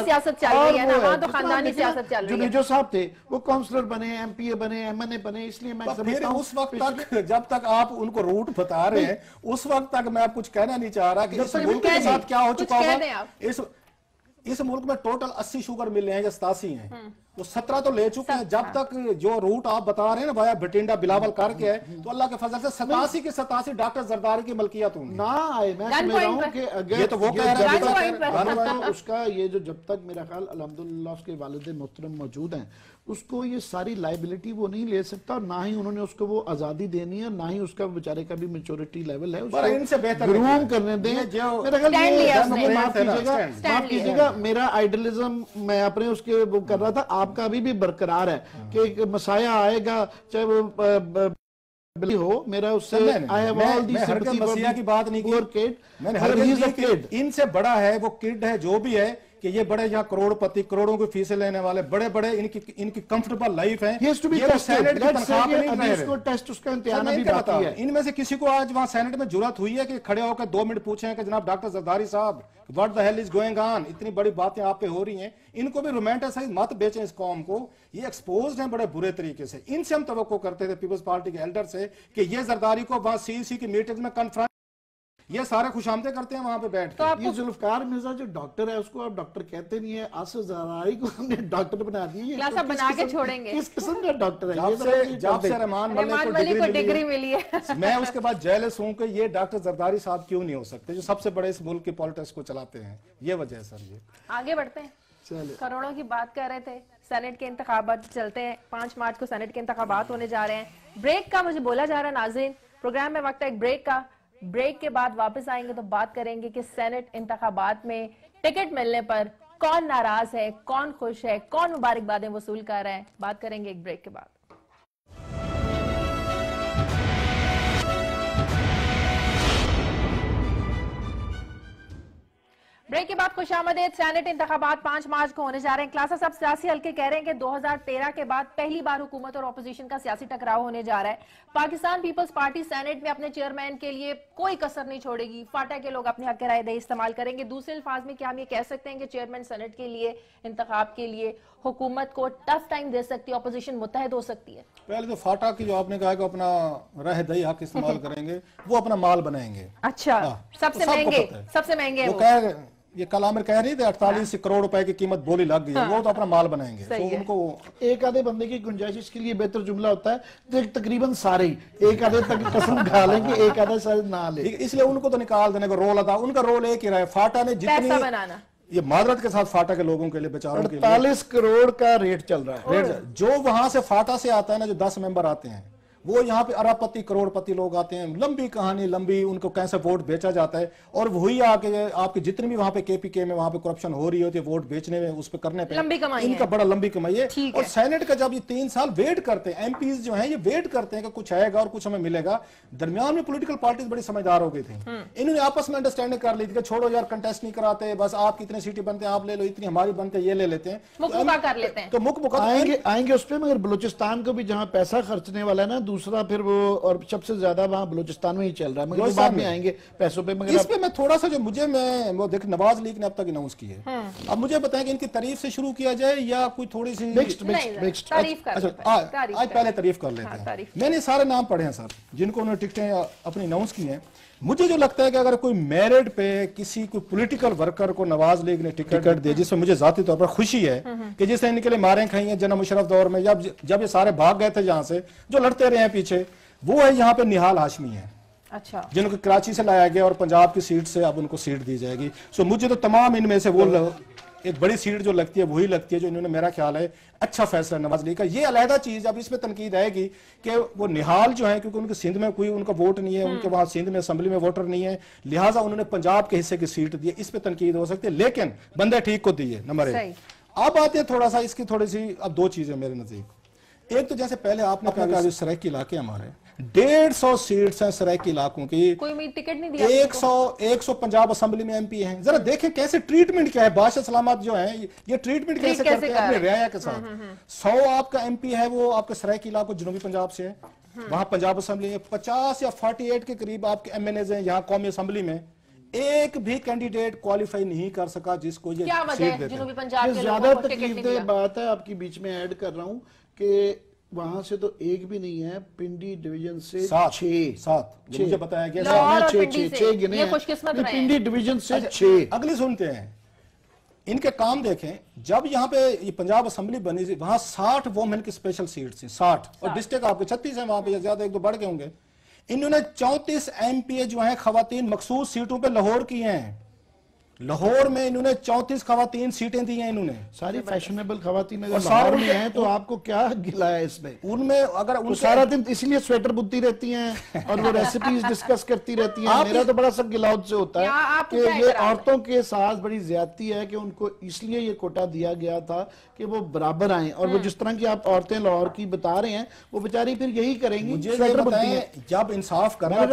सियासत चल रही है ना, वहां तो खानदानी सियासत चल रही है। जो साहब थे वो काउंसलर बने, MPA बने, MNA बने, इसलिए मैं समझता हूं उस वक्त तक जब तक आप उनको रूट बता रहे हैं, उस वक्त तक मैं कुछ कहना नहीं चाह रहा कि इस मुल्क के साथ क्या हो चुका होगा। इस मुल्क में टोटल 80 शुगर मिले हैं या 87 हैं, तो 17 तो ले चुके हैं। जब तक जो रूट आप बता रहे हैं ना भाई भटिंडा बिलावल करके है, तो अल्लाह के फजल से 87 के 87 डॉक्टर जरदारी की मलकियत होंगी ना आए। मैं समझ रहा हूं कि अगर ये तो वो कह रहा है उसका ये जो जब तक मेरा ख्याल अल्हम्दुलिल्लाह उसके वालिद मोहतरम मौजूद हैं, उसको ये सारी लाइबिलिटी वो नहीं ले सकता, और ना ही उन्होंने उसको वो आजादी देनी है, ना ही उसका बेचारे का भी मैच्योरिटी लेवल है। इनसे बेहतर ग्रूम करने दें। मेरा ख्याल माफ कीजिएगा, मेरा आइडियलिज्म मैं अपने उसके वो कर रहा था, आपका अभी भी बरकरार है कि एक मसाया आएगा, चाहे वो हो। मेरा उससे मसीहा की बात नहीं की, इनसे बड़ा है वो किड है जो भी है कि ये बड़े यहाँ करोड़पति, करोड़ों की फीसें लेने वाले बड़े बड़े, इनकी कंफर्टेबल लाइफ है। इनमें से किसी को आज वहां सेनेट में जरूरत हुई है कि खड़े होकर 2 मिनट पूछे कि जनाब डॉक्टर जरदारी साहब what the hell is going on, इतनी बड़ी बातें आप पे हो रही हैं। इनको भी रोमांटिसाइज मत बेचें इस कौम को, ये एक्सपोज्ड हैं बड़े बुरे तरीके से। इनसे हम तवक्को करते थे पीपल्स पार्टी के एल्डर से कि ये जरदारी को वहां CEC की मीटिंग में कन्फ्रंट, ये सारे खुशामदे करते हैं वहां पे बैठ तो ये जुल्फकार मिर्जा जो डॉक्टर है उसको आप डॉक्टर कहते नहीं है, आसिफ जरदारी को हमने डॉक्टर बना दिया। तो बना के छोड़ेंगे। किस किस्म का डॉक्टर है? जब से रहमान मलिक को डिग्री मिली है मैं उसके बाद जेलस हूं कि ये डॉक्टर जरदारी साहब क्यों नहीं हो सकते, जो सबसे बड़े इस मुल्क की पॉलिटिक्स को चलाते हैं। ये वजह है सर। ये आगे बढ़ते हैं, करोड़ों की बात कर रहे थे, सेनेट के इंतखाबात चलते हैं, 5 मार्च को सेनेट के इंतखाबात होने जा रहे हैं। ब्रेक का मुझे बोला जा रहा है नाज़रीन, प्रोग्राम में वक्त है एक ब्रेक का। ब्रेक के बाद वापस आएंगे तो बात करेंगे कि सेनेट इंतखाबात में टिकट मिलने पर कौन नाराज है, कौन खुश है, कौन मुबारकबादें वसूल कर रहा है। बात करेंगे एक ब्रेक के बाद। ब्रेक के बाद खुशामदीद। सेनेट इंतखाबात 5 मार्च को होने जा रहे हैं। क्लासा साहब, सियासी हल्के कह रहे हैं कि 2013 के बाद पहली बार हुकूमत और अपोजिशन का सियासी टकराव होने जा रहा है। पाकिस्तान पीपल्स पार्टी सेनेट में अपने चेयरमैन के लिए कोई कसर नहीं छोड़ेगी। फाटा के लोग अपने हक के राय दही इस्तेमाल करेंगे। दूसरे अल्फाज में क्या हम ये कह सकते हैं कि चेयरमैन सेनेट के लिए इंतखाब के लिए हुकूमत को टफ टाइम दे सकती है, अपोजिशन मुत्तहद हो सकती है? पहले तो फाटा की जो आपने कहा कि अपना रह दही हक इस्तेमाल करेंगे, वो अपना माल बनाएंगे। अच्छा, सबसे महंगे, सबसे महंगे वो कह ये कल आमिर कह रही थी 48 करोड़ रुपए की कीमत बोली लग गई है, वो तो अपना माल बनाएंगे। तो उनको एक आधे बंदे की गुंजाइश, इसके लिए बेहतर जुमला होता है तो तकरीबन सारे ही एक आधे तक कसम खा लेंगे, एक आधे शायद ना ले, इसलिए उनको तो निकाल देने का रोल अदा। उनका रोल एक ही रहा है, फाटा ने जितनी बनाना, ये मादरत के साथ फाटा के लोगों के लिए, बेचारों के लिए 48 करोड़ का रेट चल रहा है। जो वहां से फाटा से आता है ना, जो 10 मेंबर आते हैं, वो यहाँ पे अरबपति करोड़पति लोग आते हैं। लंबी कहानी, लंबी, उनको कैसे वोट बेचा जाता है, और वही आके आपके जितने भी वहां पे केपीके में वहां पे करप्शन हो रही होती है वोट बेचने में, उस पे करने पे इनका बड़ा लंबी कमाई है। और सेनेट का जब ये 3 साल वेट करते हैं, एमपीज जो है ये वेट करते हैं कि कुछ आएगा और कुछ हमें मिलेगा। दरमियान में पॉलिटिकल पार्टीज बड़ी समझदार हो गई थी, इन्होंने आपस में अंडरस्टैंडिंग कर ली थी कि छोड़ो यार, कंटेस्ट नहीं कराते, बस आप कितने सीटें बनते हैं आप ले लो, इतनी हमारी बनते हैं ये ले लेते हैं, कर लेते हैं। तो मुख आएंगे उस पर। मगर बलूचिस्तान को भी जहाँ पैसा खर्चने वाला है ना, दूसरा फिर वो, और सबसे ज्यादा वहां बलूचिस्तान में ही चल रहा है। मगर बाद में आएंगे पैसों पे। मगर इस पे मैं थोड़ा सा जो मुझे वो देख, नवाज लीग ने अब तक अनाउंस की है। अब मुझे बताएं कि इनकी तारीफ से शुरू किया जाए या कोई थोड़ी सी आज पहले तारीफ कर लेते हैं। मैंने सारे नाम पढ़े हैं सर, जिनको उन्होंने टिकटें अपनी अनाउंस की हैं। मुझे जो लगता है कि अगर कोई मेरिट पे किसी कोई पॉलिटिकल वर्कर को नवाज लीग ने टिकट दे, जिसमें मुझे जाती तौर पर खुशी है कि जिसने इनके लिए मारें खाई हैं जना मुशर्रफ दौर में, जब ये सारे भाग गए थे जहां से, जो लड़ते रहे हैं पीछे, वो है यहाँ पे निहाल हाशमी है। अच्छा, जिनको कराची से लाया गया और पंजाब की सीट से अब उनको सीट दी जाएगी। सो मुझे तो तमाम इनमें से वो एक बड़ी सीट जो लगती है वही लगती है जो इन्होंने, मेरा ख्याल है अच्छा फैसला नवाज लीग का। ये अलहदा चीज, अब इसमें तनकीद आएगी कि वो निहाल जो है, क्योंकि उनके सिंध में कोई उनका वोट नहीं है, उनके वहां सिंध में असेंबली में वोटर नहीं है, लिहाजा उन्होंने पंजाब के हिस्से की सीट दी है। इस पर तनकीद हो सकती है, लेकिन बंदे ठीक को दिए, नंबर 1। अब आते हैं थोड़ा सा इसकी थोड़ी सी, अब 2 चीजें मेरे नजदीक। एक तो जैसे पहले आपने कहा जो सराइकी इलाके हमारे 150 सीट्स हैं सराइकी इलाकों की, कोई टिकट नहीं दिया। 100 पंजाब असेंबली में एमपी हैं। जरा देखें कैसे ट्रीटमेंट क्या है, बादशाह सलामत जो है ये ट्रीटमेंट कैसे करते हैं अपने रियाया के साथ। 100 आपका एमपी है वो आपके सराइकी इलाकों जनूबी पंजाब से है, वहां पंजाब असेंबली में 50 या 48 के करीब आपके एमएनएज हैं। यहाँ कौमी असेंबली में एक भी कैंडिडेट क्वालिफाई नहीं कर सका जिसको ये सीट देते हैं। ज्यादा तकलीफदेह बात है, आपकी बीच में ऐड कर रहा हूं कि वहां से तो एक भी नहीं है, पिंडी डिवीजन से 7 मुझे बताया गया 6 गिने हैं पिंडी डिवीजन से 6। अगली सुनते हैं इनके काम देखें। जब यहाँ पे ये पंजाब असेंबली बनी थी, वहां 60 वोमेन की स्पेशल सीट थी, 60, और डिस्ट्रिक्ट आपके 36 है, वहां पे ज्यादा 1-2 बढ़ गए होंगे। इन्होंने 34 एमपीए जो है खवातीन मखसूस सीटों पे लाहौर की हैं। लाहौर में इन्होंने 34 खवातीन सीटें दी हैं। इन्होंने सारी फैशनेबल खवातीन अगर लाहौर में हैं तो आपको क्या गिला है इसमें? उनमें अगर वो सारा दिन इसलिए स्वेटर बुनती रहती हैं और वो रेसिपीज डिस्कस करती रहती हैं। मेरा तो बड़ा सब गिलाउट से होता है कि ये औरतों के साथ बड़ी ज्यादती है कि उनको इसलिए ये कोटा दिया गया था कि वो बराबर आए, और वो जिस तरह की आप औरतें लाहौर की बता रहे हैं वो बेचारी फिर यही करेंगी। स्वेटर बुनती है। जब इंसाफ करना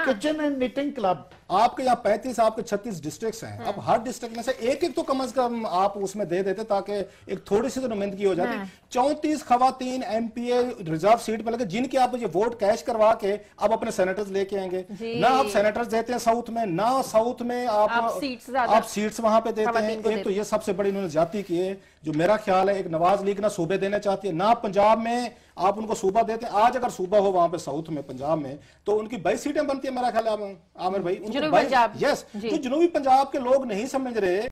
किचन एंड निटिंग क्लब, आपके यहाँ 35 आपके 36 डिस्ट्रिक्ट्स हैं। अब हर डिस्ट्रिक्ट में से एक तो कम से कम आप उसमें दे देते ताकि एक थोड़ी सी तो नुमाइंदगी हो जाती। 34 खवातीन एमपीए रिजर्व सीट पर लगे, जिनके आप ये वोट कैश करवा के अब अपने सेनेटर्स लेके आएंगे। ना आप सेनेटर्स देते हैं साउथ में, ना साउथ में आप सीट्स वहां पे देते हैं। एक तो ये सबसे बड़ी इन्होंने जाती की है, जो मेरा ख्याल है एक नवाज लीग ना सूबे देना चाहती है, ना पंजाब में आप उनको सूबा देते हैं। आज अगर सूबा हो वहां पे साउथ में पंजाब में तो उनकी 22 सीटें बनती है मेरा ख्याल है आमिर भाई। यस, तो जनूबी पंजाब के लोग नहीं समझ रहे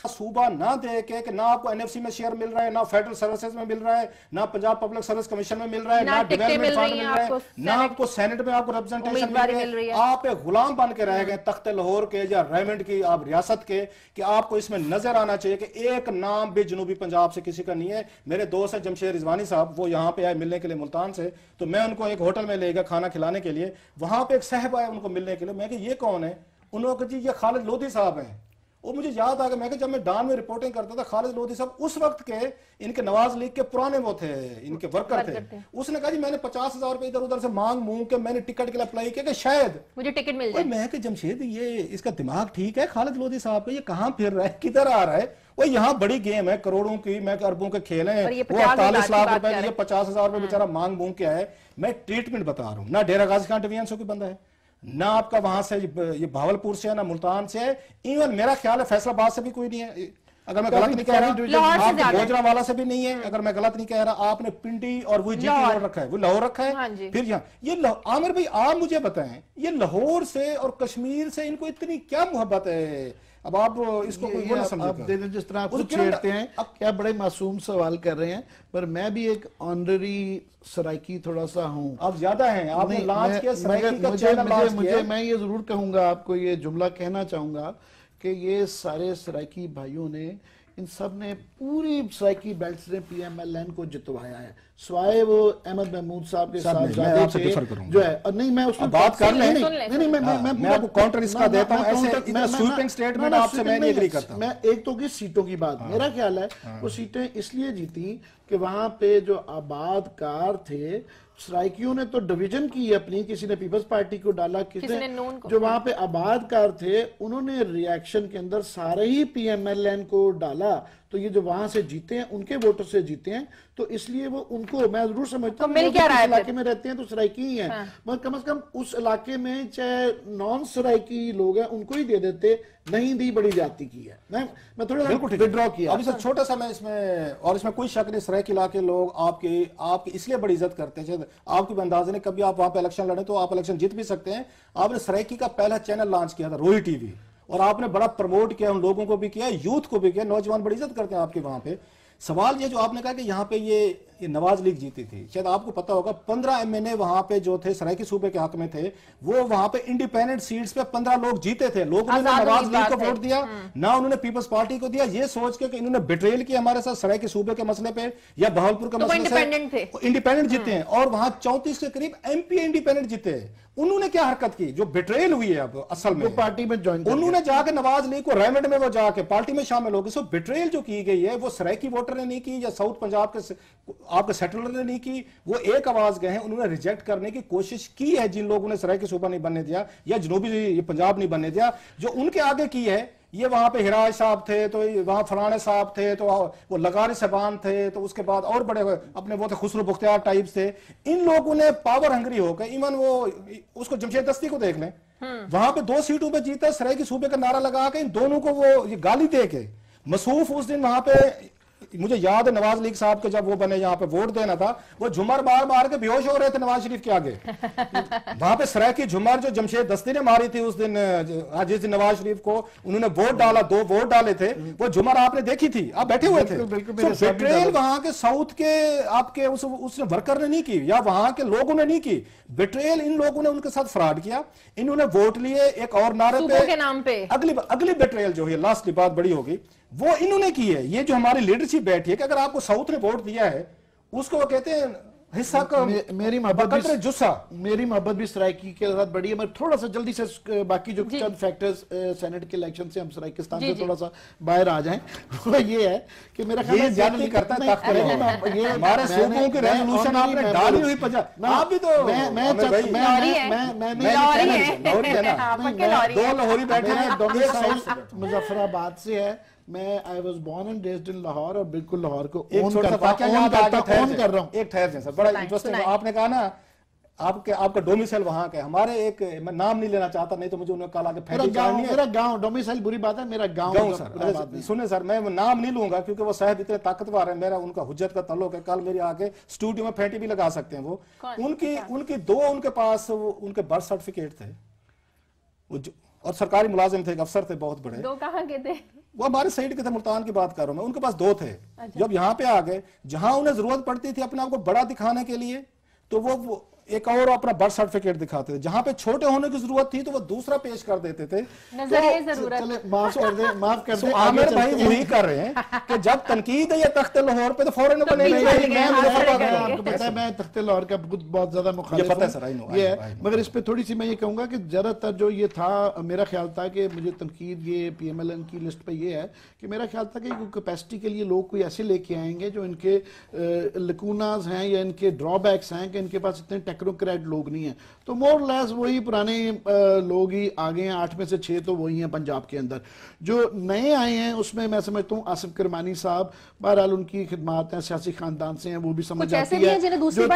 सूबा ना दे के कि ना आपको एनएफसी में शेयर मिल रहा है, ना फेडरल सर्विसेज में मिल रहा है, ना पंजाब पब्लिक सर्विस कमीशन में मिल रहा है, ना डेवलपमेंट फंड मिल रहा है, ना आपको सेनेट में आपको रिप्रेजेंटेशन मिल रही है। आप एक गुलाम बन के रह गए तख्ते लाहौर के या रेमंड की आप रियासत के, कि आपको इसमें नजर आना चाहिए कि एक नाम भी जनूबी पंजाब से किसी का नहीं है। मेरे दोस्त है जमशेद रिजवानी साहब, वो यहाँ पे आए मिलने के लिए मुल्तान से, तो मैं उनको एक होटल में ले गया खाना खिलाने के लिए, वहां पे एक साहब आए उनको मिलने के लिए। मैं कि ये कौन है? उन्होंने कहा जी ये खालिद लोधी साहब हैं। वो मुझे याद आ गया, मैं कि जब मैं डान में रिपोर्टिंग करता था, खालिद लोधी साहब उस वक्त के इनके नवाज लीग के पुराने वो थे, इनके वर्कर थे। उसने कहा जी मैंने 50,000 रुपए इधर उधर से मांग के मैंने टिकट के लिए अप्लाई किया कि शायद मुझे टिकट मिल जाए। मैं कि जमशेद ये इसका दिमाग ठीक है खालिद लोधी साहब का, ये कहाँ फिर रहा है, किधर आ रहा है? वो यहाँ बड़ी गेम है, करोड़ों की, मैं अरबों के खेल हैं, वो 48 लाख रुपए ये 50,000 रुपए बेचारा मांग के आए। मैं ट्रीटमेंट बता रहा हूँ, ना डेरा गाजी खान डिवीजन से कोई बंदा है, ना आपका वहां से ये भावलपुर से है, ना मुल्तान से है, इवन मेरा ख्याल है फैसलाबाद से भी कोई नहीं है, अगर मैं गलत नहीं कह रहा। आपके गोजरावाला से भी नहीं है, अगर मैं गलत नहीं कह रहा। आपने पिंडी और वो जीपी रखा है, वो लाहौर रखा है। फिर यहाँ ये आमिर भाई आप मुझे बताएं, ये लाहौर से और कश्मीर से इनको इतनी क्या मोहब्बत है? अब आप इसको कोई ना समझे, जिस तरह आप छेड़ते हैं, अब क्या बड़े मासूम सवाल कर रहे हैं, पर मैं भी एक ऑनररी सराइकी थोड़ा सा हूँ। आप ज्यादा हैं, आपने लॉन्च किया सराइकी का चैनल लॉन्च किया। मैं ये जरूर कहूंगा, आपको ये जुमला कहना चाहूंगा कि ये सारे सराइकी भाइयों ने, इन सब ने पूरी सराइकी बेल्ट ने पीएमएलएन को जितवाया है, स्वाय वो अहमद महमूद साहब के साथ जो है। और नहीं मैं उसमें बात कर लें, नहीं मैं आपको काउंटर इसका देता हूं, ऐसे मैं स्वीपिंग स्टेटमेंट आपसे मैं नहीं एग्री करता। मैं एक तो की सीटों की बात, मेरा ख्याल है वो सीटें इसलिए जीती कि वहां पे जो आबादकार थे, सराइकियों ने तो डिवीजन की अपनी, किसी ने पीपल्स पार्टी को डाला, किसी ने जो वहां पे आबादकार थे उन्होंने रिएक्शन के अंदर सारे ही पीएमएलएन को डाला। तो ये जो वहां से जीते हैं उनके वोटर से जीते हैं, तो इसलिए वो उनको मैं जरूर समझता हूँ, इलाके में रहते हैं तो सराइकी ही है, मगर कम से कम उस इलाके में चाहे नॉन सराइकी लोग हैं उनको ही दे देते, नहीं दी बड़ी जाति की है। मैं थोड़ा विड्रॉ किया। अभी सर छोटा सा मैं इसमें, और इसमें कोई शक नहीं, सराइकी इलाके लोग आपकी इसलिए बड़ी इज्जत करते हैं, आपको भी अंदाजा नहीं, कभी आप वहां पे इलेक्शन लड़े तो आप इलेक्शन जीत भी सकते हैं। आपने सराइकी का पहला चैनल लॉन्च किया था, रोई टीवी, और आपने बड़ा प्रमोट किया, उन लोगों को भी किया, यूथ को भी किया, नौजवान बड़ी इज्जत करते हैं आपके वहां पे। सवाल ये जो आपने कहा कि यहाँ पे ये नवाज लीग जीती थी, शायद आपको पता होगा 15 एमएनए वहां पे जो थे सराइकी सूबे के हक में थे, वो वहां पे इंडिपेंडेंट सीट्स पे 15 लोग जीते थे। लोगों ने नवाज लीग को वोट दिया, ना उन्होंने पीपल्स पार्टी को दिया, ये सोच के कि इन्होंने बिट्रेल किया हमारे साथ सराइकी सूबे के मसले पे या बहावलपुर के मसले से, इंडिपेंडेंट जीते हैं। और वहां 34 के करीब एमपी इंडिपेंडेंट जीते। उन्होंने क्या हरकत की जो बिट्रेल हुई है अब असल में, पार्टी में ज्वाइन, उन्होंने जाके नवाज लीग को रेमंड में वो जाके पार्टी में शामिल हो गए। सो बिट्रेल जो की गई है वो सराइकी वोटर ने नहीं की या साउथ पंजाब के आपके सेटलर ने नहीं की, वो एक आवाज गए हैं, उन्होंने रिजेक्ट करने की कोशिश की है जिन लोगों ने सराइकी सूबा नहीं बनने दिया या जनूबी पंजाब नहीं बनने दिया। जो उनके आगे की है, ये वहां पे हिराज साहब थे, तो वहां फलाने साहब थे, तो वो लगारी साहबान थे, तो उसके बाद और बड़े अपने वो थे खुसरो बुख्तियार टाइप्स थे। इन लोगों ने पावर हंगरी होकर, इवन वो उसको जमशेद दस्ती को देख लें, वहां पे 2 सीटों पे जीता, सराइकी सूबे का नारा लगा के इन दोनों को वो ये गाली दे के मसूफ उस दिन वहां पे, मुझे याद है नवाज लीग साहब के जब वो बने यहाँ पे वोट देना था, वो झुमर मार मार के बेहोश हो रहे थे नवाज शरीफ के आगे। वहां पे सराइकी झुमर जो जमशेद दस्ती ने मारी थी उस दिन, जिस दिन नवाज शरीफ को उन्होंने वोट डाला, 2 वोट डाले थे, वो झुमर आपने देखी थी, आप बैठे हुए थे। बिट्रेल वहां के साउथ के आपके उसने वर्कर ने नहीं की या वहां के लोगों ने नहीं की, बिट्रेल इन लोगों ने उनके साथ फ्रॉड किया। इन्होंने वोट लिए एक और नारे पे, अगली बिट्रेल जो है लास्ट की बात बड़ी होगी, वो इन्होंने की है। ये जो हमारी लीडरशिप बैठी है कि अगर आपको साउथ ने वोट दिया है, उसको वो कहते हैं हिस्सा का, मेरी मोहब्बत भी सराइकी के साथ बड़ी है। मैं थोड़ा सा जल्दी से बाकी जो चंद फैक्टर्स सेनेट के इलेक्शन से हम सराइकिस्तान से थोड़ा सा बाहर आ जाएं, वो ये है कि मेरा ख्याल है ज्यादा नहीं करता है, ये हमारे सूबों की रेजोल्यूशन आपने डाली हुई आप भी तो दो लाहौरी बैठे हैं, मुजफ्फराबाद से है। मैं I was born and raised in Lahore और बिल्कुल लाहौर को ओन कर रहा हूँ। एक ठहर सर, बड़ा इंटरेस्टिंग आपने कहा ना, आपका डोमिसाइल वहां का, हमारे एक, मैं नाम नहीं लेना चाहता, नहीं तो मुझे उन्होंने कहा कि मेरा गांव डोमिसाइल बुरी बात है, मेरा गांव सर। सुने सर, मैं नाम नहीं लूंगा क्योंकि वो साहब इतने ताकतवर है, मेरा उनका हुज्जत का ताल्लुक है, कल मेरे आगे स्टूडियो में फेंटी भी लगा सकते हैं वो। उनकी 2 उनके पास उनके बर्थ सर्टिफिकेट थे और सरकारी मुलाजिम थे, अफसर थे बहुत बड़े। 2 कहाँ के थे? वो हमारे साइड के थे, मुल्तान की बात कर रहा हूं मैं, उनके पास 2 थे। जब यहाँ पे आ गए, जहां उन्हें जरूरत पड़ती थी अपने आप को बड़ा दिखाने के लिए, तो वो एक और अपना बर्थ सर्टिफिकेट दिखाते थे। जहां पे छोटे होने की जरूरत थी तो वो दूसरा पेश कर देते थे। नजरिए जरूरत। चले माफ कर दे, माफ कर दे। आमिर भाई वही कर रहे हैं कि जब तनकीद है ये तख्ते लाहौर पे तो फौरन आपको पता है मैं तख्ते लाहौर का बहुत ज्यादा मुखालिफ हूं, ये है। मगर इस पे थोड़ी सी मैं ये कहूंगा कि ज्यादातर जो ये था, मेरा ख्याल था कि मुझे तनकीद ये PMLN की लिस्ट पे ये है कि मेरा ख्याल था कि कैपेसिटी के लिए लोग कोई ऐसे लेके आएंगे जो इनके लकूनाज हैं या इनके ड्रॉबैक्स हैं कि इनके पास इतने टेक्नोक्रेट लोग नहीं है। तो मोर लेस वही पुराने लोग ही आ गए हैं, 8 में से 6 तो वही हैं पंजाब के अंदर। जो नए आए हैं उसमें मैं समझता हूँ आसिफ करमानी साहब, बहरहाल उनकी खिदमात हैं, सियासी खानदान से हैं, वो भी समझ आती है। जो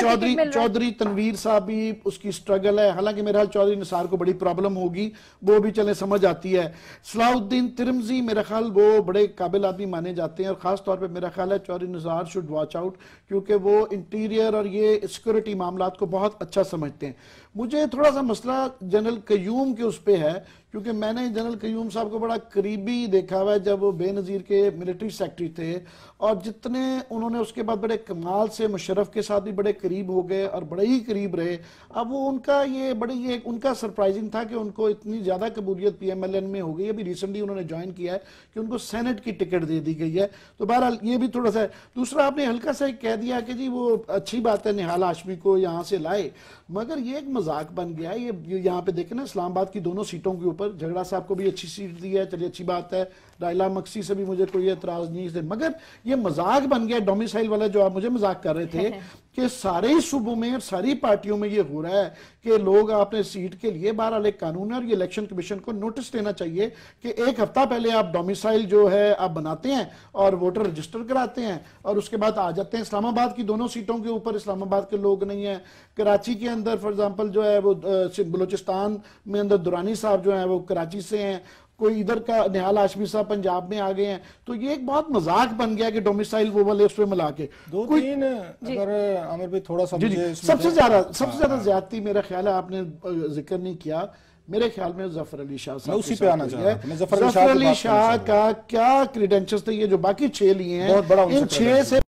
चौधरी तनवीर साहब भी उसकी स्ट्रगल है, हालांकि मेरा ख्याल चौधरी निसार को बड़ी प्रॉब्लम होगी, वो भी चले समझ आती है। सलाहुद्दीन तिरमजी मेरा ख्याल वो बड़े काबिल आदमी माने जाते हैं, और खास तौर पर मेरा ख्याल है Chaudhry Nisar should watch out, क्योंकि वो इंटीरियर और ये सिक्योरिटी मामलात को बहुत अच्छा समझते हैं। मुझे थोड़ा सा मसला जनरल कयूम के उस पे है, क्योंकि मैंने जनरल कयूम साहब को बड़ा करीबी देखा हुआ है जब वो बेनज़ीर के मिलिट्री सेक्रेटरी थे, और जितने उन्होंने उसके बाद बड़े कमाल से मुशर्रफ के साथ भी बड़े करीब हो गए और बड़े ही करीब रहे। अब वो उनका ये बड़ी ये उनका सरप्राइजिंग था कि उनको इतनी ज़्यादा कबूलियत PMLN में हो गई। अभी रिसेंटली उन्होंने ज्वाइन किया है कि उनको सेनेट की टिकट दे दी गई है। तो बहरहाल ये भी थोड़ा सा। दूसरा आपने हल्का सा कह दिया कि जी वो अच्छी बात है निहाल हाशमी को यहाँ से लाए, मगर ये एक मजाक बन गया। ये यहाँ पे देखें ना, इस्लामाबाद की दोनों सीटों के ऊपर झगड़ा साहब को भी अच्छी सीट दी है, चलिए अच्छी बात है। राइला मक्सी से भी मुझे कोई एतराज नहीं है, मगर ये मजाक बन गया डोमिसाइल वाला जो आप मुझे मजाक कर रहे थे कि सारे ही सूबों में और सारी पार्टियों में ये हो रहा है कि लोग अपने सीट के लिए बहरहाल एक कानून है और ये इलेक्शन कमीशन को नोटिस देना चाहिए कि 1 हफ्ता पहले आप डोमिसाइल जो है आप बनाते हैं और वोटर रजिस्टर कराते हैं और उसके बाद आ जाते हैं। इस्लामाबाद की दोनों सीटों के ऊपर इस्लामाबाद के लोग नहीं है। कराची के अंदर फॉर एग्जांपल जो है वो बलूचिस्तान में अंदर दुरानी साहब जो है वो कराची से हैं, कोई इधर का निहाल हाशमी साहब पंजाब में आ गए हैं। तो ये एक बहुत मजाक बन गया कि डोमिसाइल वो वाले उसमें मिला के 2-3 अगर आमिर भाई थोड़ा सा सबसे ज्यादा ज्यादती मेरा ख्याल है आपने जिक्र नहीं किया, मेरे ख्याल में जफर अली शाह साहब उसी पे आना चाहिए। जफर अली शाह का क्या क्रीडेंशियल्स थे, ये जो बाकी 6 लिए हैं इन 6 से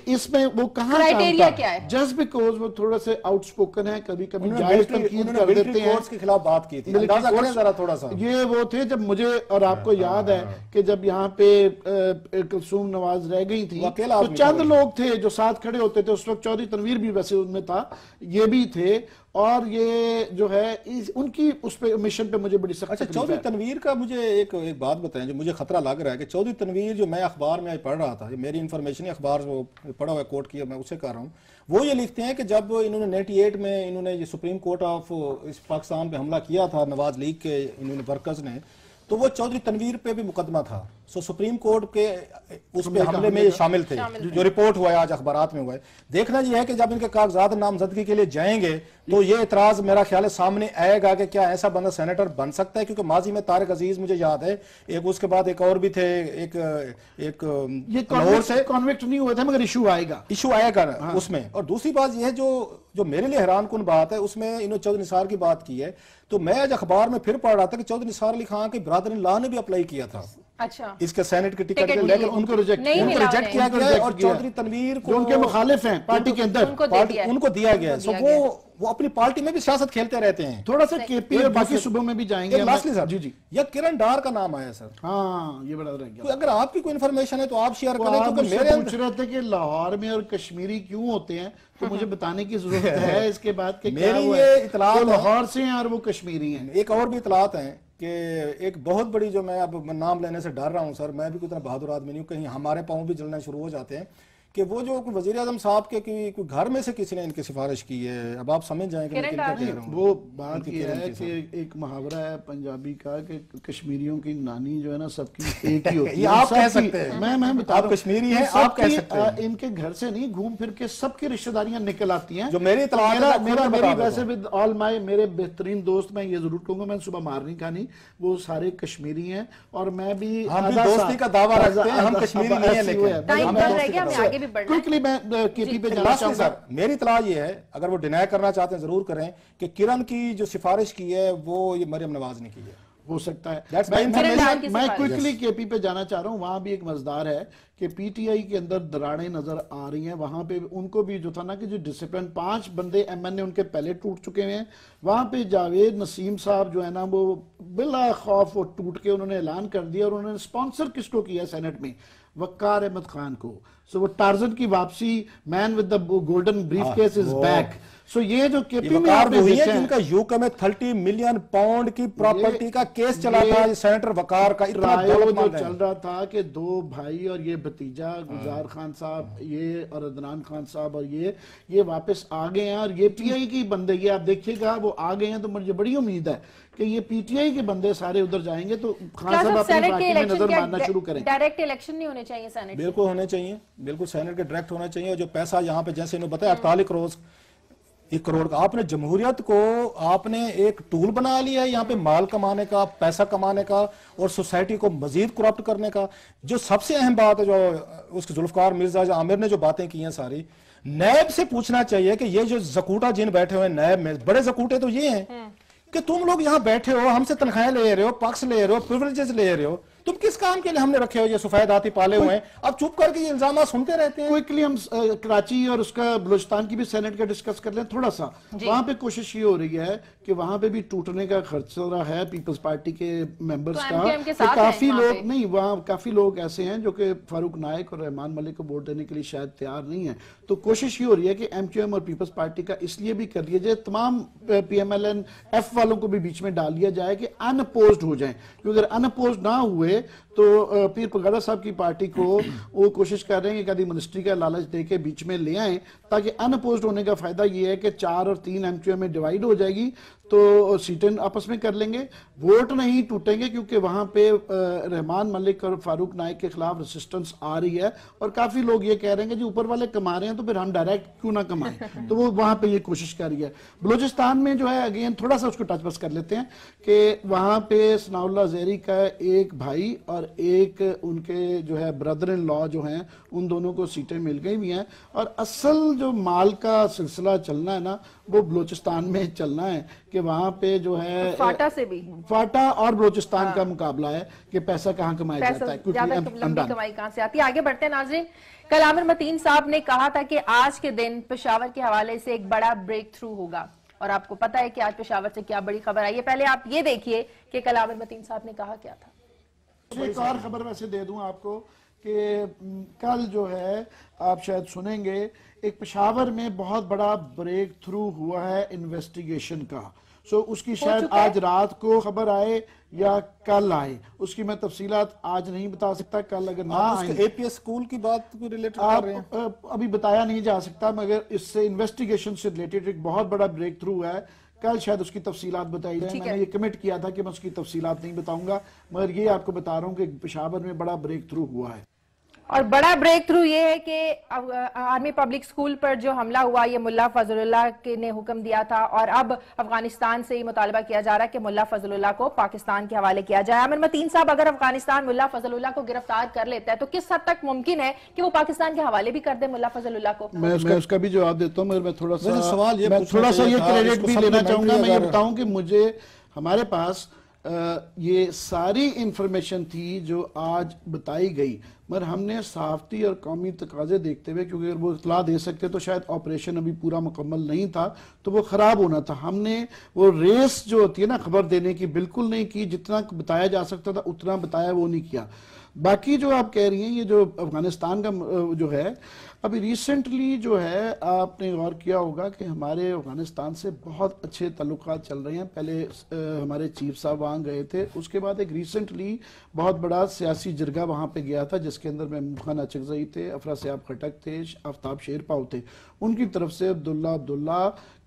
इसमें वो कहाँ क्राइटेरिया क्या है? जस्ट बिकॉज वो थोड़ा से आउटस्पोकन है, कभी कभी जायज तनकीद कर देते हैं, के खिलाफ बात की थी, अंदाजा करें जरा थोड़ा सा। ये वो थे जब मुझे और आपको याद है कि जब यहाँ पे कुलसूम नवाज रह गई थी तो चंद लोग थे जो साथ खड़े होते थे। उस वक्त चौधरी तनवीर भी वैसे उनमें था, ये भी थे, और ये जो है उनकी उस पे मिशन पे मुझे बड़ी सख्त। अच्छा, चौधरी तनवीर का मुझे एक बात बताएं जो मुझे खतरा लग रहा है कि चौधरी तनवीर जो मैं अखबार में आज पढ़ रहा था, मेरी इन्फॉर्मेशन अखबार वो पढ़ा हुआ कोट किया, मैं उसे कर रहा हूँ, वो ये लिखते हैं कि जब इन्होंने 98 में इन्होंने ये सुप्रीम कोर्ट ऑफ इस पाकिस्तान पे हमला किया था नवाज लीग के इन्होंने वर्कर्स ने, तो वो चौधरी तनवीर पे भी मुकदमा था। सो सुप्रीम कोर्ट के उस पे हमले में शामिल थे, जो रिपोर्ट हुआ है आज अखबारात में हुआ है। देखना यह है कि जब इनके कागजात नामजदगी के लिए जाएंगे तो ये इतराज मेरा ख्याल है सामने आएगा कि क्या ऐसा बंदा सेनेटर बन सकता है, क्योंकि माजी में तारिक अजीज मुझे याद है, एक उसके बाद एक और भी थे, एक लाहौर से कॉन्विक्ट नहीं हुआ था मगर इशू आएगा हाँ। उसमें। और दूसरी बात यह है जो मेरे लिए हैरान कुन बात है, उसमें इन्होंने चौधरी निसार की बात की है, तो मैं आज अखबार में फिर पढ़ रहा था कि चौधरी निसार अली खान के ब्रदर-इन-लॉ ने भी अप्लाई किया था अच्छा इसके सेनेट के टिकट के, लेकिन उनको रिजेक्ट किया गया और चौधरी तनवीर को उनके मुखालिफ हैं पार्टी के अंदर उनको दिया गया। सो वो अपनी पार्टी में भी सियासत खेलते रहते हैं, थोड़ा सा केपी और बाकी सूबों में भी जाएंगे। जी या किरण डार का नाम आया सर, हाँ ये बड़ा रह गया। अगर आपकी कोई इन्फॉर्मेशन है तो आप शेयर करें, क्योंकि मेरे पूछ रहे थे कि लाहौर में और कश्मीरी क्यों होते हैं, तो मुझे बताने की जरूरत है इसके बाद कि मेरी ये इतलात लाहौर से हैं और वो कश्मीरी हैं। एक और भी इतलात है कि एक बहुत बड़ी, जो मैं अब नाम लेने से डर रहा हूं सर, मैं भी कोई इतना बहादुर आदमी नहीं हूं, कहीं हमारे पाँव भी जलना शुरू हो जाते हैं, कि वो जो वजीर आजम साहब के कोई घर में से किसी ने इनकी सिफारिश की है। अब आप समझ जाएंगे मैं क्या कह रहा हूं। वो बात ये है कि एक मुहावरा है पंजाबी का कि कश्मीरियों की नानी जो है ना सबकी एक ही होती है। आप कह सकते हैं, मैं बता रहा हूं, कश्मीरी हैं, आप कह सकते हैं। इनके घर से नहीं घूम फिर के सबकी रिश्तेदारियां निकल आती हैं। जो मेरी मेरी वैसे विद ऑल माय मेरे बेहतरीन दोस्त, मैं ये जरूर कहूंगा, मैं सुबह मारनी खानी, वो सारे कश्मीरी हैं और मैं भी दोस्ती का दावा रखते हैं, हम कश्मीरी नहीं है, लेकिन क्विकली मैं केपी पे जाना चाहूंगा। मेरी इत्तला ये है, अगर वो डिनाई करना चाहते हैं जरूर करें, कि किरण की जो सिफारिश की है वो ये मरियम नवाज ने की है। हो सकता है। That's मैं my information. की मैं सिफारिश। क्विकली केपी पे जाना चाह रहा हूँ। वहां भी एक मजेदार है कि पीटीआई के अंदर दरारें नजर आ रही हैं। वहां पे उनको भी जो था ना कि जो डिसिप्लिन 5 बंदे एमएनए उनके पहले टूट चुके हैं। वहां पे जावेद नसीम साहब जो है ना वो बिला खौफ वो टूट के उन्होंने ऐलान कर दिया और उन्होंने स्पॉन्सर किसको किया सेनेट में, वक्कार अहमद खान को। सो वो टार्जन की वापसी, man with the golden briefcase is back. So ये जो केपी में वकार आपने वो हुई है देखा है, जिनका यूके में 30 मिलियन पाउंड की प्रॉपर्टी का केस चला था, ये सेनेटर वकार का। इतना ट्रायल जो दौलतमंद है। चल रहा था कि 2 भाई और ये भतीजा गुजार खान साहब ये और अदनान खान साहब और ये वापस आ गए हैं और ये पीटीआई की बंदे, ये आप देखिएगा वो आ गए हैं। तो मुझे बड़ी उम्मीद है कि ये पीटीआई के बंदे सारे उधर जाएंगे तो खान साहब अपनी सेनेट के पार्टी में इलेक्शन नजर मारना शुरू करें। डायरेक्ट इलेक्शन नहीं होने चाहिए सेनेट के? बिल्कुल होने चाहिए, बिल्कुल सेनेट के डायरेक्ट होना चाहिए। और जो पैसा यहाँ पे जैसे इन्होंने बताया 48 करोड़ 1 करोड़ का, आपने जमहूरियत को आपने एक टूल बना लिया है यहाँ पे माल कमाने का, पैसा कमाने का और सोसाइटी को मजीद करप्ट करने का। जो सबसे अहम बात है, जो उसके जुल्फकार मिर्जा आमिर ने जो बातें की हैं सारी, नैब से पूछना चाहिए कि ये जो जकूटा जिन बैठे हुए हैं नैब में, बड़े जकूटे तो ये हैं कि तुम लोग यहाँ बैठे हो, हमसे तनख्वाहें ले रहे हो, पक्ष ले रहे हो, प्रिविलेजेस ले रहे हो, तुम किस काम के लिए हमने रखे हो? ये सफेद हाथी पाले हुए हैं, अब चुप करके ये इल्जाम सुनते रहते हैं। क्विकली हम कराची और उसका बलूचिस्तान की भी सेनेट का डिस्कस कर लें थोड़ा सा। वहां पे कोशिश ये हो रही है कि वहां पे भी टूटने का खर्चा है पीपल्स पार्टी के मेंबर्स तो का। MKM के तो साथ काफी हैं वहां लोग पे। नहीं, वहां काफी लोग ऐसे हैं जो कि फारूक नायक और रहमान मलिक को वोट देने के लिए शायद तैयार नहीं है। तो कोशिश ये हो रही है कि एमक्यूएम और पीपल्स पार्टी का इसलिए भी कर लिया जाए, तमाम पीएमएलएन एफ वालों को भी बीच में डाल लिया जाए कि अनअपोज्ड हो जाए, क्योंकि अगर अनअपोज्ड ना हुए तो पीर पगाड़ा साहब की पार्टी को वो कोशिश कर रहे हैं कि कभी मिनिस्ट्री का लालच देके बीच में ले आए, ताकि अनअपोज्ड होने का फायदा ये है कि 4 और 3 एमक्यूएम में डिवाइड हो जाएगी तो सीटें आपस में कर लेंगे, वोट नहीं टूटेंगे, क्योंकि वहां पे रहमान मलिक और फारूक नाइक के खिलाफ रेसिस्टेंस आ रही है और काफी लोग ये कह रहे हैं कि जी ऊपर वाले कमा रहे हैं तो फिर हम डायरेक्ट क्यों ना कमाएं। तो वो वहां पे ये कोशिश कर रही है। बलूचिस्तान में जो है अगेन थोड़ा सा उसको टच बस कर लेते हैं कि वहां पे सनाउल्लाह ज़ेहरी का एक भाई और एक उनके जो है ब्रदर इन लॉ जो हैं, उन दोनों को सीटें मिल गई भी हैं और असल जो माल का सिलसिला चलना है ना वो बलूचिस्तान में चलना है कि वहां पे जो है फाटा से भी, फाटा और बलूचिस्तान का मुकाबला है कि पैसा कहाँ कमाया जाता है, ज्यादा लंबी कमाई कहां से आती है। आगे बढ़ते हैं नाज़रीन। कल आमिर मतीन साहब ने कहा था कि आज के दिन पेशावर के हवाले से एक बड़ा ब्रेक थ्रू होगा और आपको पता है कि आज पेशावर से क्या बड़ी खबर आई है। पहले आप ये देखिए कि कल आमिर मतीन साहब ने कहा क्या था। एक और खबर वैसे दे दूं आपको कि कल जो है आप शायद सुनेंगे एक पेशावर में बहुत बड़ा ब्रेक थ्रू हुआ है इन्वेस्टिगेशन का। सो उसकी शायद आज रात को खबर आए या कल आए, उसकी मैं तफसीलात आज नहीं बता सकता। कल अगर ना आए, एपीएस स्कूल की बात को रिलेटेड कर रहे हैं, आप अभी बताया नहीं जा सकता, मगर इससे इन्वेस्टिगेशन से रिलेटेड एक बहुत बड़ा ब्रेक थ्रू है। कल शायद उसकी तफसीलात बताई जाए। मैंने ये कमिट किया था कि मैं उसकी तफसीलात नहीं बताऊंगा, मगर ये आपको बता रहा हूँ कि पेशावर में बड़ा ब्रेक थ्रू हुआ है। और बड़ा ब्रेक थ्रू ये है कि आर्मी पब्लिक स्कूल पर जो हमला हुआ ये मुल्ला फजलुल्लाह के ने हुक्म दिया था और अब अफगानिस्तान से ही मुतालबा किया जा रहा है कि मुल्ला फजलुल्लाह को पाकिस्तान के हवाले किया जाए। आमिर मतीन साहब, अगर अफगानिस्तान मुल्ला फजलुल्लाह को गिरफ्तार कर लेता है तो किस हद तक मुमकिन है कि वो पाकिस्तान के हवाले भी कर दे मुल्ला फजलुल्लाह को? मैं उसका भी जवाब देता हूँ, मगर मैं थोड़ा सवाल सा ये क्रेडिट भी लेना चाहूंगा। मैं ये बताऊं कि मुझे हमारे पास ये सारी इंफॉर्मेशन थी जो आज बताई गई, मगर हमने सहाफती और कौमी तकाजे देखते हुए, क्योंकि अगर वो इतला दे सकते तो शायद ऑपरेशन अभी पूरा मुकम्मल नहीं था तो वो ख़राब होना था। हमने वो रेस जो होती है ना खबर देने की बिल्कुल नहीं की, जितना बताया जा सकता था उतना बताया वो नहीं किया। बाकी जो आप कह रही हैं ये जो अफगानिस्तान का जो है, अभी रिसेंटली जो है आपने गौर किया होगा कि हमारे अफगानिस्तान से बहुत अच्छे ताल्लुकात चल रहे हैं। पहले हमारे चीफ साहब वहाँ गए थे, उसके बाद एक रिसेंटली बहुत बड़ा सियासी जरगा वहाँ पे गया था जिसके अंदर महमूद खान अचकज़ई थे, अफरा सियाब खटक थे, आफ्ताब शेरपाव थे, उनकी तरफ से अब्दुल्ला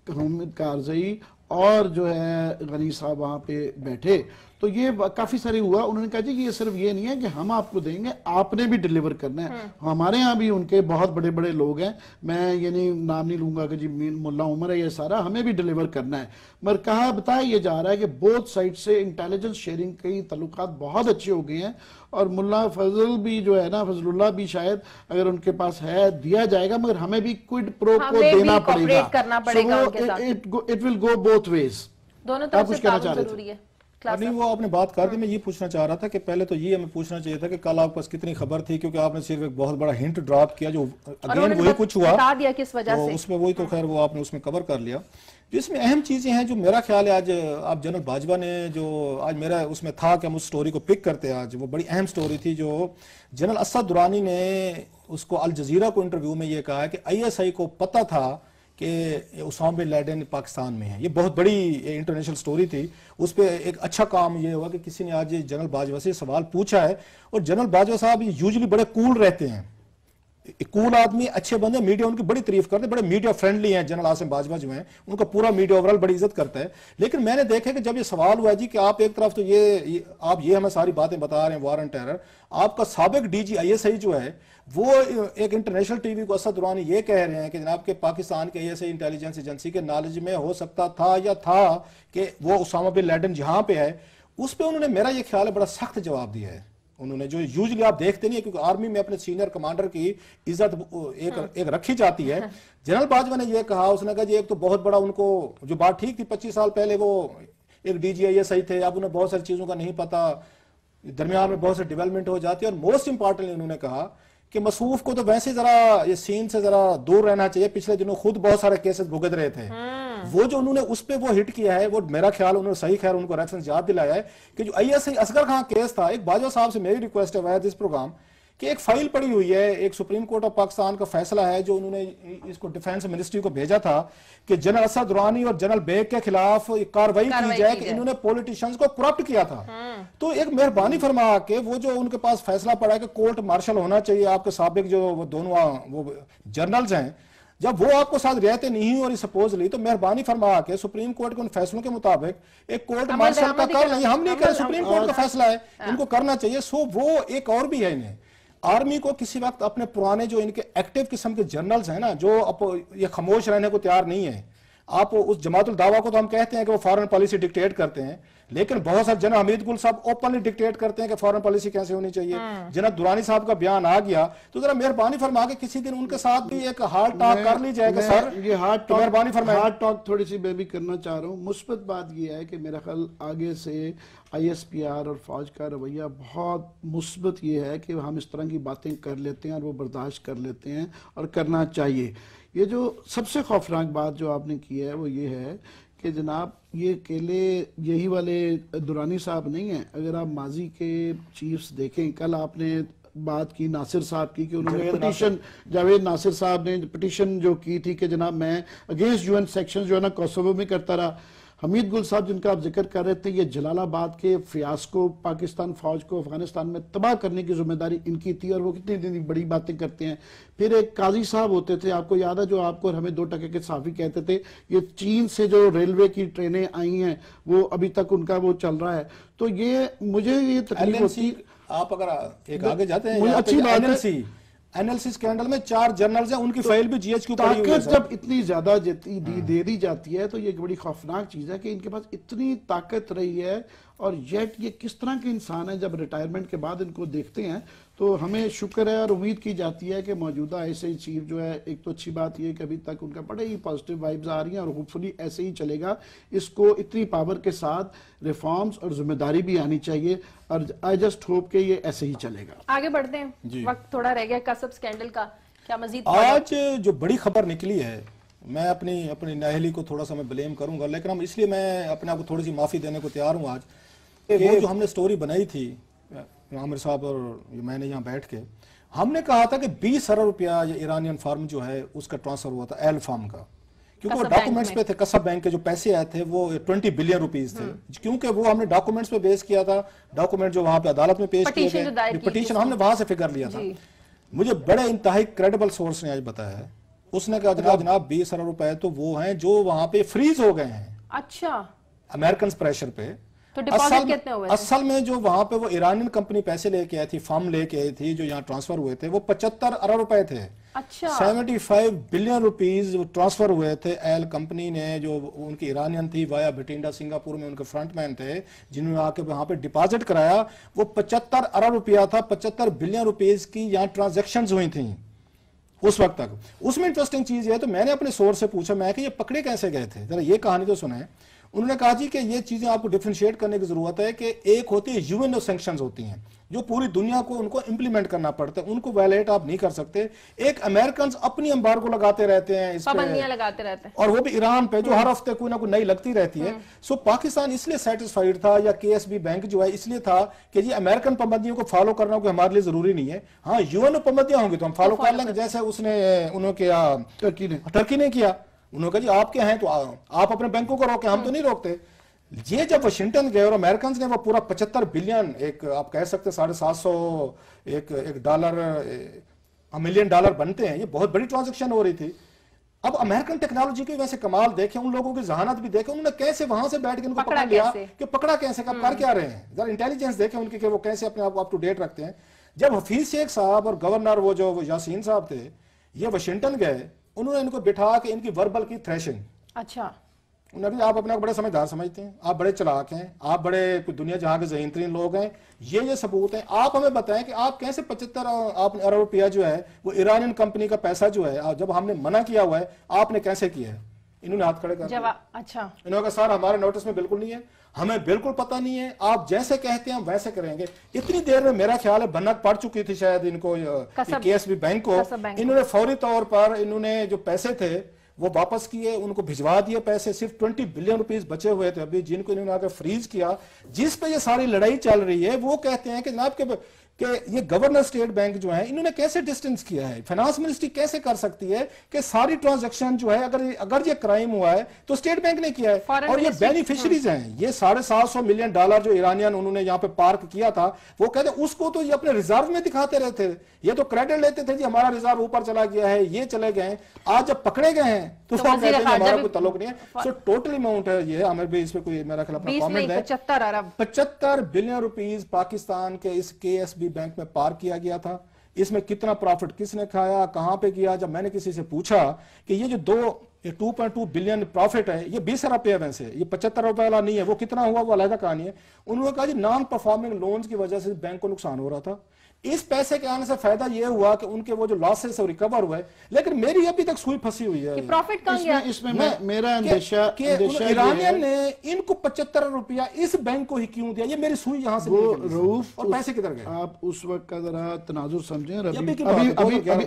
हमद कारज़ई और जो है गनी साहब वहाँ पे बैठे। तो ये काफी सारे हुआ। उन्होंने कहा जी ये सिर्फ ये नहीं है कि हम आपको देंगे, आपने भी डिलीवर करना है। हमारे यहाँ भी उनके बहुत बड़े बड़े लोग हैं, मैं ये नहीं नाम नहीं लूंगा कि जी मुल्ला उमर है, ये सारा हमें भी डिलीवर करना है। मगर कहा बताया ये जा रहा है कि बोथ साइड से इंटेलिजेंस शेयरिंग के ताल्लुकात बहुत अच्छे हो गए हैं और मुल्ला फजल भी जो है ना, फजलुल्लाह भी शायद अगर उनके पास है दिया जाएगा, मगर हमें भी क्विड प्रो को देना पड़ेगा। करना पड़ेगा उनके साथ। It will go both ways. दोनों तरफ से ताउन जरूरी है। क्लास नहीं, वो आपने बात कर दी। मैं ये पूछना चाह रहा था कि पहले तो ये हमें पूछना चाहिए था कि कल आपके पास कितनी खबर थी, क्योंकि आपने सिर्फ एक बहुत बड़ा हिंट ड्रॉप किया जो अगेन वही कुछ हुआ, बता दिया किस वजह तो से। उसमें वही तो खैर वो आपने उसमें कवर कर लिया। जो इसमें अहम चीजें हैं जो मेरा ख्याल है, आज आप जनरल बाजवा ने जो आज मेरा उसमें था कि हम उस स्टोरी को पिक करते हैं, आज वो बड़ी अहम स्टोरी थी जो जनरल असद दुरानी ने उसको अल जजीरा को इंटरव्यू में ये कहा है कि ISI को पता था कि उसामा बिन लादेन पाकिस्तान में है। ये बहुत बड़ी इंटरनेशनल स्टोरी थी। उस पर एक अच्छा काम ये हुआ कि किसी ने आज जनरल बाजवा से सवाल पूछा है, और जनरल बाजवा साहब यूजुअली बड़े कूल रहते हैं, कूल आदमी, अच्छे बंदे, मीडिया उनकी बड़ी तारीफ करते हैं, बड़े मीडिया फ्रेंडली हैं। जनरल आसिम बाजवा जो हैं उनका पूरा मीडिया ओवरऑल बड़ी इज्जत करता है। लेकिन मैंने देखा कि जब ये सवाल हुआ जी कि आप एक तरफ तो आप ये हमें सारी बातें बता रहे हैं वार एंड टेरर, आपका साबिक DG ISI जो है वो एक इंटरनेशनल टीवी को असद दुरानी ये कह रहे हैं कि जनाब के पाकिस्तान के ISI इंटेलिजेंस एजेंसी के नॉलेज में हो सकता था या था कि वो उसामा बिन लादेन जहां पे है। उस पर उन्होंने, मेरा ये ख्याल है, बड़ा सख्त जवाब दिया है उन्होंने, जो यूजुअली आप देखते नहीं है, क्योंकि आर्मी में अपने सीनियर कमांडर की इज्जत एक रखी जाती है। जनरल बाजवा ने यह कहा, उसने कहा जी एक तो बहुत बड़ा उनको जो बात ठीक थी, 25 साल पहले वो एक DG ISI थे, अब उन्हें बहुत सारी चीजों का नहीं पता, दरमियान में बहुत से डेवलपमेंट हो जाती है। और मोस्ट इंपॉर्टेंटली उन्होंने कहा कि मसूफ को तो वैसे जरा ये सीन से जरा दूर रहना चाहिए, पिछले दिनों खुद बहुत सारे केसेस भुगत रहे थे। वो जो उन्होंने उस पे वो हिट किया है, वो मेरा ख्याल उन्होंने सही, खैर उनको रेफरेंस याद दिलाया है कि जो ISI असगर खान केस था, एक बाजवा साहब से मेरी रिक्वेस्ट है वाया दिस प्रोग्राम कि एक फाइल पड़ी हुई है, एक सुप्रीम कोर्ट ऑफ पाकिस्तान का फैसला है जो उन्होंने इसको डिफेंस मिनिस्ट्री को भेजा था कि जनरल असद दुरानी और जनरल बेग के खिलाफ कार्रवाई की जाए कि इन्होंने पॉलिटिशियंस को करप्ट किया था। तो एक मेहरबानी फरमा के वो जो उनके पास फैसला पड़ा है कि कोर्ट मार्शल होना चाहिए, आपके साबिक जो वो दोनों वो जनरल्स हैं, जब वो आपको साथ रहते नहीं हुई और सपोजली, तो मेहरबानी फरमा के सुप्रीम कोर्ट के उन फैसलों के मुताबिक एक कोर्ट मार्शल का कर नहीं, हम नहीं करें, सुप्रीम कोर्ट का फैसला है, इनको करना चाहिए। सो वो एक और भी है, इन्हें आर्मी को किसी वक्त अपने पुराने जो इनके एक्टिव किस्म के जनरल्स हैं ना, जो ये खामोश रहने को तैयार नहीं है। आप उस जमातुल दावा को तो हम कहते हैं कि वो फॉरेन पॉलिसी डिक्टेट करते हैं, लेकिन बहुत सारे जनरल हमीद गुल साहब ओपनली डिक्टेट करते हैं कि फॉरेन पॉलिसी कैसे होनी चाहिए। जनरल दुरानी साहब का बयान आ गया, तो जरा मेहरबानी फरमा के किसी दिन उनके साथ भी एक हार्ड टॉक कर ली जाएगा। सर ये हार्ड टॉक, मेहरबानी फरमाएं। हार्ड टॉक थोड़ी सी मैं भी करना चाह रहा हूँ। मुस्बत बात ये है कि मेरा ख्याल आगे से ISPR और फौज का रवैया बहुत मुस्बत ये है कि हम इस तरह की बातें कर लेते हैं और वो बर्दाश्त कर लेते हैं, और करना चाहिए। ये जो सबसे खौफनाक बात जो आपने की है वो ये है कि जनाब ये अकेले यही वाले दुरानी साहब नहीं हैं। अगर आप माजी के चीफ्स देखें, कल आपने बात की नासिर साहब की कि उन्होंने पिटीशन, जावेद नासिर साहब ने पिटीशन जो की थी कि जनाब मैं अगेंस्ट UN सेक्शन जो है ना कोसोवो में करता रहा। हमीद गुल साहब जिनका आप जिक्र कर रहे थे, ये जलालाबाद के फियास्को पाकिस्तान फौज को अफगानिस्तान में तबाह करने की जिम्मेदारी इनकी थी, और वो कितनी बड़ी बातें करते हैं। फिर एक काजी साहब होते थे, आपको याद है, जो आपको और हमें 2 टके के साफी कहते थे, ये चीन से जो रेलवे की ट्रेनें आई हैं वो अभी तक उनका वो चल रहा है। तो ये मुझे ये तकलीफ होती, आप अगर एक आगे जाते हैं, अच्छी बात है, NLC स्कैंडल में 4 जनरल्स हैं, उनकी फाइल भी GHQ पड़ी हुई है। जब इतनी ज्यादा दे दी जाती है तो ये एक बड़ी खौफनाक चीज है कि इनके पास इतनी ताकत रही है, और येट ये किस तरह के इंसान है। जब रिटायरमेंट के बाद इनको देखते हैं तो हमें शुक्र है और उम्मीद की जाती है कि मौजूदा ऐसे ही चीफ जो है, एक तो अच्छी बात यह है कि अभी तक उनका बड़े ही पॉजिटिव वाइब्स आ रही हैं, और होपफुली ऐसे ही चलेगा। इसको इतनी पावर के साथ रिफॉर्म्स और जिम्मेदारी भी आनी चाहिए, और आई जस्ट होप कि ये ऐसे ही चलेगा। आगे बढ़ते हैं, वक्त थोड़ा रह गया। कसब स्कैंडल का क्या मजीद? आज जो बड़ी खबर निकली है, मैं अपनी नाअहली को थोड़ा सा मैं ब्लेम करूंगा, लेकिन हम इसलिए मैं अपने आप को थोड़ी सी माफी देने को तैयार हूं आज। वो जो हमने स्टोरी बनाई थी आमिर साहब और मैंने यहाँ बैठ के, हमने कहा था कि 20 अरब रुपया ये ईरानियन फार्म जो है उसका ट्रांसफर हुआ था एल फार्म का, क्योंकि वो डॉक्यूमेंट्स पे थे। कसब बैंक के जो पैसे आए थे वो 20 बिलियन रुपीस थे, क्योंकि वो हमने डॉक्यूमेंट्स पे बेस किया था। डॉक्यूमेंट जो वहां पे अदालत में पेश किए गए, पिटीशन हमने वहां से फिगर लिया था। मुझे बड़े इंतहाई क्रेडिबल सोर्स ने आज बताया है, उसने कहा जनाब 20 अरब रुपए तो वो हैं जो वहां पे फ्रीज हो गए हैं। अच्छा, अमेरिकन प्रेशर पे। तो डिपॉजिट कितने हुए थे? असल में जो वहां पे वो ईरानियन कंपनी पैसे लेके आई थी, फर्म लेके आई थी, जो यहाँ ट्रांसफर हुए थे, वो 75 अरब रुपए थे। अच्छा, 75 बिलियन रुपीस ट्रांसफर हुए थे। एल कंपनी ने, जो उनकी ईरानियन थी, वाया भटिंडा सिंगापुर में उनके फ्रंटमैन थे, जिन्होंने आके वहां पे डिपॉजिट कराया। वो 75 अरब रुपया था, 75 बिलियन रुपीस की यहाँ ट्रांजेक्शन हुई थी उस वक्त तक। उसमें इंटरेस्टिंग चीज है, तो मैंने अपने सोर्स से पूछा, मैं कि ये पकड़े कैसे गए थे, जरा ये कहानी तो सुने। उन्होंने कहा जी कि ये चीजें आपको डिफरेंशिएट करने की जरूरत है कि एक होती है यूएनओ सैंक्शंस होती हैं जो पूरी दुनिया को उनको इंप्लीमेंट करना पड़ता है, उनको वायलेट आप नहीं कर सकते। एक अमेरिकन अपनी एम्बार्गो लगाते रहते हैं, इस पे पाबंदियां लगाते रहते हैं, और वो भी ईरान पे जो हर हफ्ते कोई ना कोई नई लगती रहती है। सो पाकिस्तान इसलिए सेटिस्फाइड था, या केएसबी बैंक जो है इसलिए था कि जी अमेरिकन पाबंदियों को फॉलो करना कोई हमारे लिए जरूरी नहीं है। हाँ, यूएनओ पाबंदियां होंगी तो हम फॉलो कर लेंगे, जैसे उन्होंने किया टर्की ने किया। उन्होंने कहा जी आपके हैं तो आप अपने बैंकों को रोके, हम तो नहीं रोकते। ये जब वाशिंगटन गए और अमेरिकन ने वो पूरा 75 बिलियन, एक आप कह सकते 750 एक डॉलर, मिलियन डॉलर बनते हैं, ये बहुत बड़ी ट्रांजैक्शन हो रही थी। अब अमेरिकन टेक्नोलॉजी के वैसे कमाल देखे, उन लोगों की जहानत भी देखे, उन्होंने कैसे वहां से बैठ के उनको पकड़ लिया कि पकड़ा कैसे, कर क्या रहे हैं, जरा इंटेलिजेंस देखे उनके कि वो कैसे अपने आप अप टू डेट रखते हैं। जब हफीज शेख साहब और गवर्नर वो जो यासीन साहब थे, ये वाशिंगटन गए, उन्होंने इनको बिठा के इनकी वर्बल की थ्रेशिंग। अच्छा, उन्होंने आप अपने बड़े समझदार समझते हैं, आप बड़े चालाक हैं, आप बड़े दुनिया जहां के ज़हीन तरीन लोग हैं, ये सबूत हैं, आप हमें बताएं कि आप कैसे 75 अरब रुपया जो है वो ईरानियन कंपनी का पैसा जो है, जब हमने मना किया हुआ है, आपने कैसे किया है। इन्होंने हाथ खड़े कर दिया। अच्छा, इन्होंने कहा सर हमारे नोटिस में बिल्कुल नहीं है, हमें बिल्कुल पता नहीं है, आप जैसे कहते हैं हम वैसे करेंगे। इतनी देर में मेरा ख्याल है भनक पड़ चुकी थी शायद इनको, केएसबी बैंक को। इन्होंने फौरी तौर पर इन्होंने जो पैसे थे वो वापस किए, उनको भिजवा दिए पैसे। सिर्फ 20 बिलियन रुपीस बचे हुए थे अभी, जिनको इन्होंने आकर फ्रीज किया। जिस पे ये सारी लड़ाई चल रही है, वो कहते हैं कि जनाब कि ये गवर्नर स्टेट बैंक जो है इन्होंने कैसे डिस्टेंस किया है, फाइनेंस मिनिस्ट्री कैसे कर सकती है कि सारी ट्रांजैक्शन जो है अगर ये क्राइम हुआ है तो स्टेट बैंक ने किया है, और ये बेनिफिशरीज हैं। ये 750 मिलियन डॉलर जो ईरानियन उन्होंने यहाँ पे पार्क किया था, वो कहते उसको तो ये अपने रिजर्व में दिखाते रहते, ये तो क्रेडिट लेते थे जी हमारा रिजर्व ऊपर चला गया है, ये चले गए। आज जब पकड़े गए हैं तो कहते हैं हमारा कोई ताल्लुक नहीं है। सो टोटल अमाउंट है ये, हमें भी इस पे कोई मेरा ख्याल अपना कमेंट है, 75 बिलियन रुपीस पाकिस्तान के इस केएसबी बैंक में पार किया गया था। इसमें कितना प्रॉफिट किसने खाया, कहां पे किया। जब मैंने किसी से पूछा कि ये जो 2.2 बिलियन प्रॉफिट है, ये 20 अरब पे वैसे, ये 75 रुपए वाला नहीं है, वो कितना हुआ वो अलग कहानी है। उन्होंने कहा जी नॉन परफॉर्मिंग लोन्स की वजह से बैंक को नुकसान हो रहा था। इस पैसे के आने से फायदा यह हुआ कि उनके वो जो लॉसेस रिकवर हुए, लेकिन मेरी अभी तक सुई फंसी हुई है। प्रॉफिट कहां गया? इसमें मेरा अंदेशा ईरानियन ने इनको 75 रुपया इस बैंक को ही क्यों दिया, ये मेरी सुई यहां से रूफ और पैसे किधर गए। आप उस वक्त का जरा तनाजुर समझें।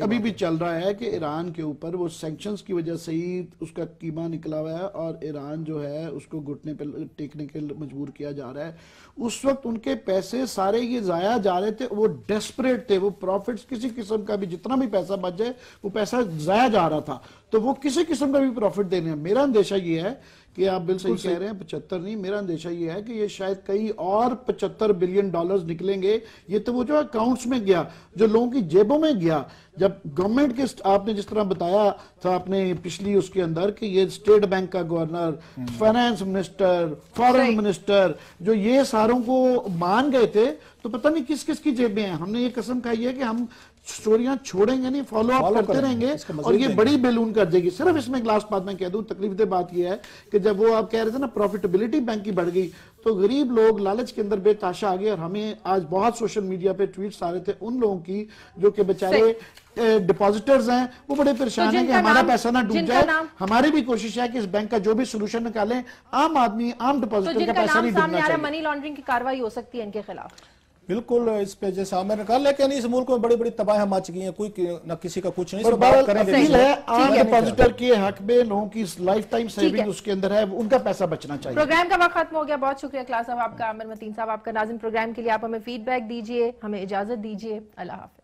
अभी भी चल रहा है कि ईरान के ऊपर वो सैंक्शंस की वजह से ही उसका कीमा निकला हुआ है और ईरान जो है उसको घुटने पे टेकने के मजबूर किया जा रहा है। उस वक्त उनके पैसे सारे ये जाया जा रहे थे, वो डेस्परेट थे, वो प्रॉफिट्स किसी किस्म का भी जितना भी पैसा बच जाए वो पैसा जाया जा रहा था, तो वो किसी किस्म का भी प्रॉफिट देने हैं। मेरा अंदेशा ये है कि आप बिल्कुल कह रहे हैं 75 नहीं, मेरा अंदेशा ये है कि ये शायद कई और 75 बिलियन डॉलर्स निकलेंगे। ये तो वो जो अकाउंट्स में गया, जो लोगों की जेबों में गया, जब गवर्नमेंट के, आपने जिस तरह बताया था आपने पिछली उसके अंदर कि ये स्टेट बैंक का governor, finance minister, foreign minister, जो ये सारों को मान गए थे, तो पता नहीं किस किस की जेबें हैं। हमने ये कसम खाई है कि हम स्टोरियां छोड़ेंगे नहीं, फॉलो अप करते रहेंगे और ये बड़ी बैलून कर जाएगी। सिर्फ इसमें लास्ट बात मैं कह दूं, तकलीफ बात ये है कि जब वो आप कह रहे थे ना प्रॉफिटेबिलिटी बैंक की बढ़ गई, तो गरीब लोग लालच के अंदर बेताशा आ गए। और हमें आज बहुत सोशल मीडिया पे ट्वीट्स आ रहे थे उन लोगों की जो कि बेचारे डिपॉजिटर्स हैं, वो बड़े परेशान हैं कि हमारा पैसा ना डूब जाए। हमारी भी कोशिश है कि इस बैंक का जो भी सोल्यूशन निकालें, आम आदमी, आम डिपॉजिटर का पैसा नहीं डूबना चाहिए। मनी लॉन्ड्रिंग की कार्रवाई हो सकती है इनके खिलाफ, बिल्कुल इस पे जैसा मैंने कहा, लेकिन इस मुल्क में बड़ी बड़ी तबाही मच गई है, कोई न किसी का कुछ नहीं। और बात करेंगे आम डिपॉजिटर के हक में, लोगों की लाइफ टाइम सेविंग उसके अंदर है, उनका पैसा बचना चाहिए। प्रोग्राम का वक्त खत्म हो गया, बहुत शुक्रिया क्लास साहब आपका, आमिर मतीन साहब आपका, नाज़िम प्रोग्राम के लिए आप हमें फीडबैक दीजिए, हमें इजाजत दीजिए, अल्लाह हाफ़िज़।